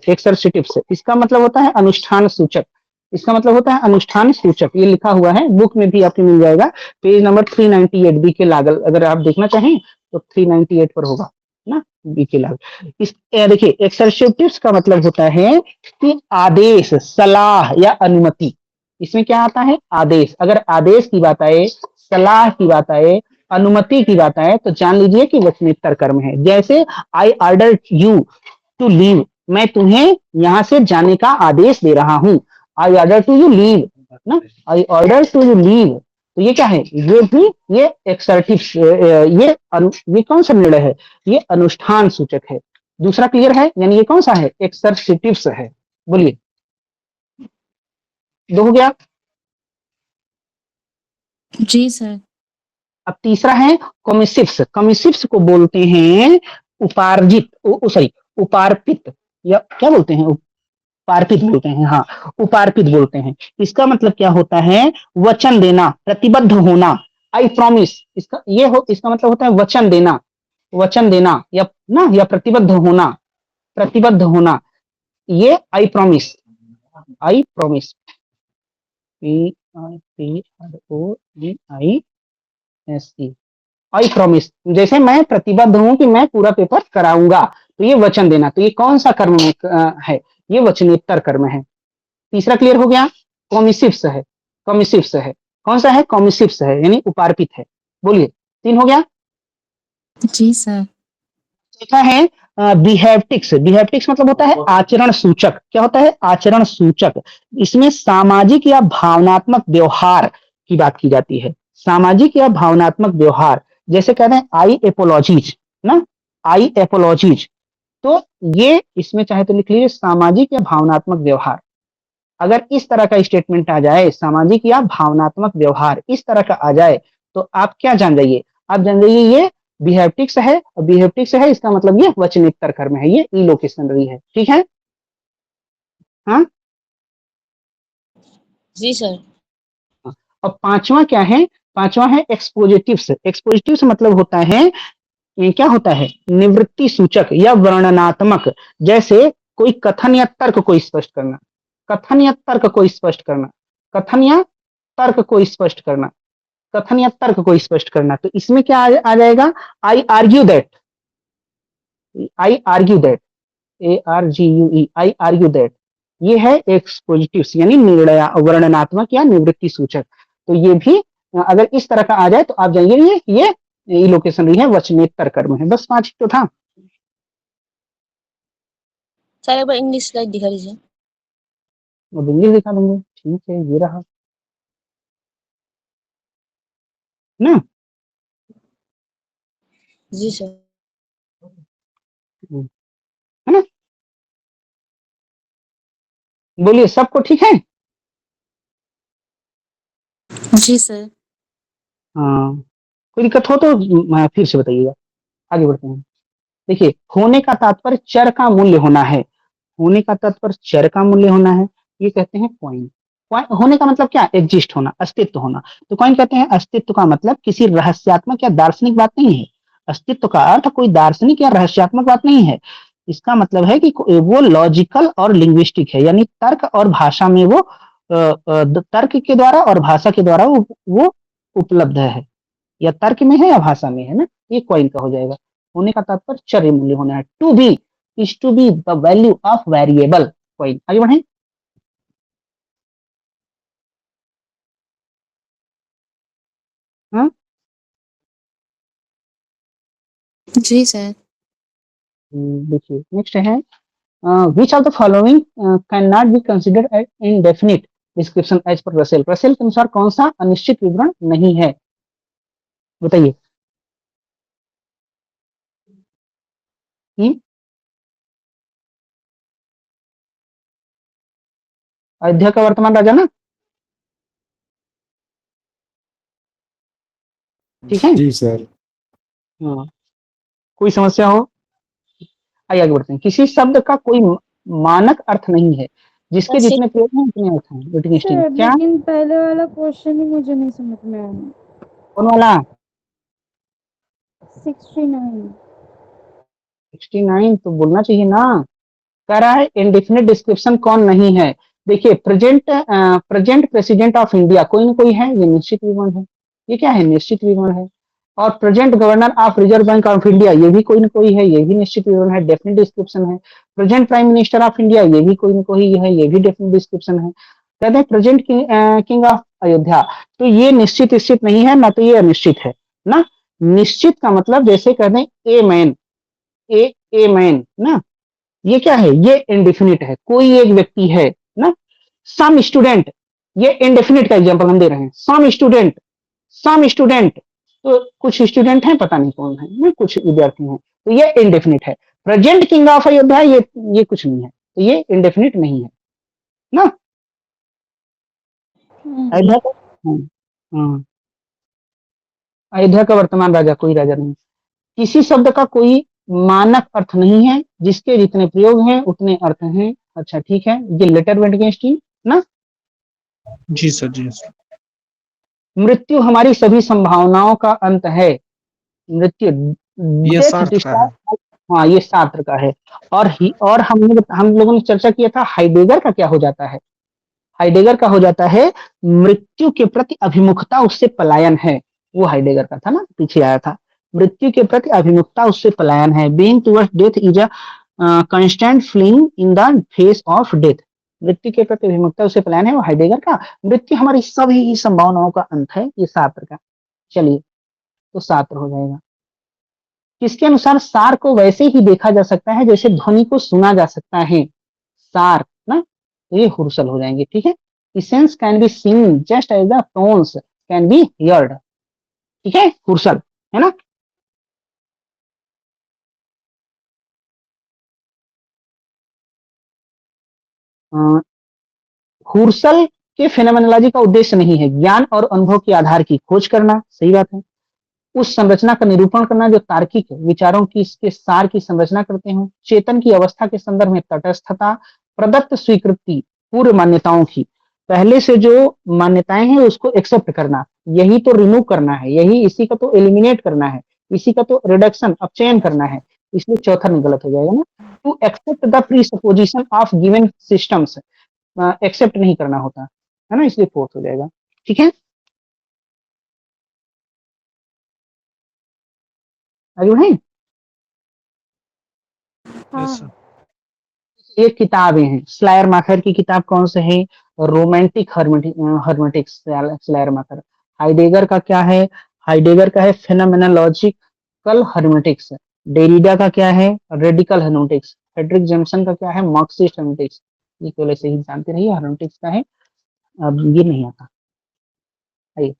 एक्सर्टिव्स। इसका मतलब होता है अनुष्ठान सूचक। इसका मतलब होता है अनुष्ठान सूचक। ये लिखा हुआ है बुक में भी आपको मिल जाएगा, पेज नंबर 398 बी के लागल, अगर आप देखना चाहें तो 398 पर होगा ना, बी के लागल। देखिए एक्सर्टिव्स का मतलब होता है कि आदेश, सलाह या अनुमति। इसमें क्या आता है? आदेश। अगर आदेश की बात आए, सलाह की बात आए, अनुमति की बात आए, तो जान लीजिए कि वचनेतर कर्म है। जैसे I order you to leave, मैं तुम्हें यहां से जाने का आदेश दे रहा हूं। I order to you leave ना, I order to you leave. तो ये क्या है? ये भी ये एक्सर्टिव, ये कौन सा निर्णय है? ये अनुष्ठान सूचक है। दूसरा क्लियर है? यानी ये कौन सा है? एक्सर्टिव्स है। बोलिए, दो हो गया। जी सर। अब तीसरा है कॉमिसिव्स। कॉमिसिव्स को बोलते हैं उपार्जित, सॉरी उपार्पित, या क्या बोलते हैं? उपार्पित बोलते हैं। हाँ, उपार्पित बोलते हैं। इसका मतलब क्या होता है? वचन देना, प्रतिबद्ध होना। आई प्रॉमिस, इसका मतलब होता है वचन देना, वचन देना या ना, या प्रतिबद्ध होना, प्रतिबद्ध होना। ये I promise, I promise, PROMISE, I promise. जैसे मैं प्रतिबद्ध हूं कि मैं पूरा पेपर कराऊंगा, तो ये वचन देना। तो ये कौन सा कर्म है? ये वचनेतर कर्म है। तीसरा क्लियर हो गया? कॉमिसिव्स है, कॉमिसिव्स है। कौन सा है? कॉमिसिव्स है, यानी उपार्पित है। बोलिए, तीन हो गया। जी सर। चौथा है बिहेप्टिक्स। बिहेप्टिक्स मतलब होता है आचरण सूचक। क्या होता है? आचरण सूचक। इसमें सामाजिक या भावनात्मक व्यवहार की बात की जाती है। सामाजिक या भावनात्मक व्यवहार, जैसे कहते हैं आई एपोलॉजीज ना, आई एपोलॉजीज। तो ये इसमें चाहे तो लिख लीजिए सामाजिक या भावनात्मक व्यवहार। अगर इस तरह का स्टेटमेंट आ जाए, सामाजिक या भावनात्मक व्यवहार इस तरह का आ जाए, तो आप क्या जान जाइए? आप जान जाइए ये बिहेप्टिक्स है। और बिहेप्टिक्स है इसका मतलब ये वचनेतर कर्म है, ये इलोकेशनरी है। ठीक है? हाँ। जी सर। और पांचवा क्या है? पांचवा है एक्सपोजिटिव्स। एक्सपोजिटिव्स मतलब होता है, ये क्या होता है? निवृत्ति सूचक या वर्णनात्मक। जैसे कोई कथन या तर्क को स्पष्ट करना, कथन या तर्क को स्पष्ट करना, कथन या तर्क को स्पष्ट करना, कथन या तर्क को स्पष्ट करना। तो इसमें क्या आ जाएगा? I argue that, I argue that, ARGUE, I argue that. ये है एक्सपोजिटिव्स, यानी निर्णय, वर्णनात्मक या निवृत्ति सूचक। तो ये भी अगर इस तरह का आ जाए तो आप जानिए ये इलोकेशनरी है, वचनेतर कर्म है। बस पांच तो था। सर एक बार इंग्लिश स्लाइड दिखा दीजिए। अब इंग्लिश दिखा दूंगे। ठीक है, ये रहा ना। जी सर। है ना? बोलिए, सबको ठीक है? जी सर। हाँ, कोई दिक्कत हो तो फिर से बताइएगा। आगे बढ़ते हैं। देखिए, होने का तात्पर्य चर का मूल्य होना है। होने का तात्पर्य चर का मूल्य होना है। ये कहते हैं कॉइन। होने का मतलब क्या? एग्जिस्ट होना, अस्तित्व होना। तो कॉइन कहते हैं अस्तित्व का मतलब किसी रहस्यात्मक या दार्शनिक बात नहीं है। अस्तित्व का अर्थ कोई दार्शनिक या रहस्यात्मक बात नहीं है। इसका मतलब है कि वो लॉजिकल और लिंग्विस्टिक है, यानी तर्क और भाषा में वो तर्क के द्वारा और भाषा के द्वारा वो उपलब्ध है, या तर्क में है या भाषा में है ना। ये कॉइन का हो जाएगा। होने का तात्पर्य चर मूल्य होना है। To be is to be the value of variable coin. आगे बढ़े। हाँ? जी सर। देखिए नेक्स्ट है which of the following can not be considered as indefinite description as per Russell. Russell के अनुसार कौन सा अनिश्चित विवरण नहीं है? बताइए। अयोध्या का वर्तमान राजा ना। ठीक है? जी सर। हाँ, कोई समस्या हो? आइए आगे बढ़ते हैं। किसी शब्द का कोई मानक अर्थ नहीं है, जिसके जितने प्रयोग हैं उतने अर्थ हैं। विटगेस्टाइन सर क्या? लेकिन पहले वाला क्वेश्चन ही मुझे नहीं समझ में आया। कौन वाला? 69। 69 तो बोलना चाहिए ना। कह रहा है इंडेफिनिट डिस्क्रिप्शन कौन नहीं है। देखिए प्रेजेंट प्रेसिडेंट ऑफ इंडिया कोई ना कोई है, ये निश्चित विवरण है। ये क्या है? निश्चित विवरण है। और present governor of reserve bank of India ये भी कोई ना कोई है, ये भी निश्चित विवरण है, डेफिनेट डिस्क्रिप्शन है। Present prime minister of India ये भी कोई ना कोई है, ये भी डेफिनेट डिस्क्रिप्शन है। कहते हैं प्रेजेंट किंग ऑफ अयोध्या, तो ये निश्चित निश्चित नहीं है ना, तो ये अनिश्चित है ना। निश्चित का मतलब जैसे कहते हैं ए मैन, ए मैन ना, ये क्या है? ये इंडेफिनिट है, कोई एक व्यक्ति है ना। सम स्टूडेंट, ये इंडेफिनिट का एग्जांपल हम दे रहे हैं। सम स्टूडेंट, तो कुछ स्टूडेंट हैं, पता नहीं कौन है ना, कुछ विद्यार्थी हैं, तो ये इंडेफिनिट है। प्रेजेंट किंग ऑफ अयोध्या ये कुछ नहीं है, तो ये इंडेफिनिट नहीं है ना। अयोध्या का हाँ, अयोध्या का वर्तमान राजा कोई राजा नहीं। किसी शब्द का कोई मानक अर्थ नहीं है, जिसके जितने प्रयोग हैं उतने अर्थ हैं। अच्छा ठीक है, ये लेटर वेंट अगेंस्ट यू ना। जी सर, जी सर। मृत्यु हमारी सभी संभावनाओं का अंत है। मृत्यु ये death सार्थ का destroys- है। हाँ, ये सार्त्र का है। और हम लोगों ने चर्चा किया था हाइडेगर का क्या हो जाता है। हाइडेगर का हो जाता है मृत्यु के प्रति अभिमुखता उससे पलायन है। वो हाइडेगर का था ना, पीछे आया था। मृत्यु के प्रति अभिमुखता उससे पलायन है। Being towards death is a constant fleeing in the face of death. मृत्यु के प्रति अभिमुखता उससे पलायन है, वो हाइडेगर का। मृत्यु हमारी सभी संभावनाओं का अंत है, ये सार्त्र का। चलिए, तो सार्त्र हो जाएगा। किसके अनुसार सार को वैसे ही देखा जा सकता है जैसे ध्वनि को सुना जा सकता है। सार ना, तो ये हुर्सल हो जाएंगे। ठीक है, essence can be seen just as the tones can be heard. ठीक है, हुर्सल है ना। हुर्सल के फेनोमेनोलॉजी का उद्देश्य नहीं है ज्ञान और अनुभव के आधार की खोज करना, सही बात है। उस संरचना का निरूपण करना जो तार्किक विचारों की इसके सार की संरचना करते हैं। चेतन की अवस्था के संदर्भ में तटस्थता, प्रदत्त स्वीकृति, पूर्व मान्यताओं की, पहले से जो मान्यताएं हैं उसको एक्सेप्ट करना, यही तो रिमूव करना है, यही इसी का तो एलिमिनेट करना है, इसी का तो रिडक्शन अपचयन करना है। इसलिए चौथा नहीं, गलत हो जाएगा ना। To accept the presupposition of given systems, accept नहीं करना होता है ना, इसलिए फोर्थ हो जाएगा। ठीक है, आगे बढ़े। Yes sir. ये किताबें हैं। स्लायर माखर की किताब कौन से है? Romantic हर्मेटिक्स, slayer माखर। हाइडेगर का क्या है? हाइडेगर का है फेनोमेनोलॉजिकल हर्मेटिक्स। डेरिडा का क्या है? रेडिकल हर्मेटिक्स। फ्रेडरिक जेम्सन का क्या है? मार्क्सिस्ट हर्मेटिक्स। ये केवल ऐसे ही जानते रहिए, हर्मेटिक्स का है। अब ये नहीं आता। आइए,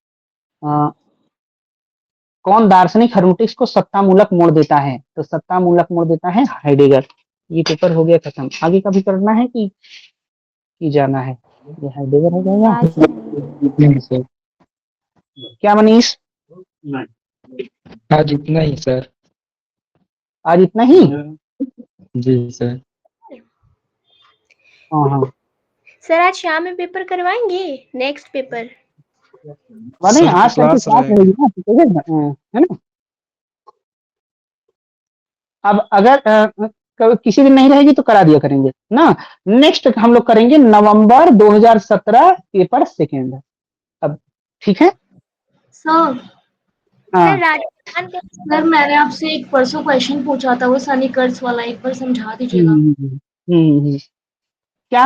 कौन दार्शनिक हर्मेटिक्स को सत्तामूलक मोड़ देता है? तो सत्तामूलक मोड़ देता है हाइडेगर। ये पेपर हो गया खत्म। आगे का भी करना है कि जाना है? ये हाइडेगर हो जाएगा। आज नहीं। क्या मनीष, आज इतना ही सर। आज इतना ही? जी सर। हाँ हाँ, सर आज शाम में पेपर करवाएंगे, नेक्स्ट पेपर। नहीं, सर की आज कल की क्लास क्लास रहेगी। रहेगी ना, ठीक है ना। अब अगर किसी दिन नहीं रहेगी तो करा दिया करेंगे ना। नेक्स्ट हम लोग करेंगे नवंबर 2017 पेपर सेकेंड। अब ठीक है। सर हाँ, सर राजस्थान के सर मैंने आपसे एक परसों क्वेश्चन पूछा था, वो सनी कर्ज वाला, एक बार समझा दीजिएगा। हम्म, हम्म, हम्म, हम्म, हम्म। क्या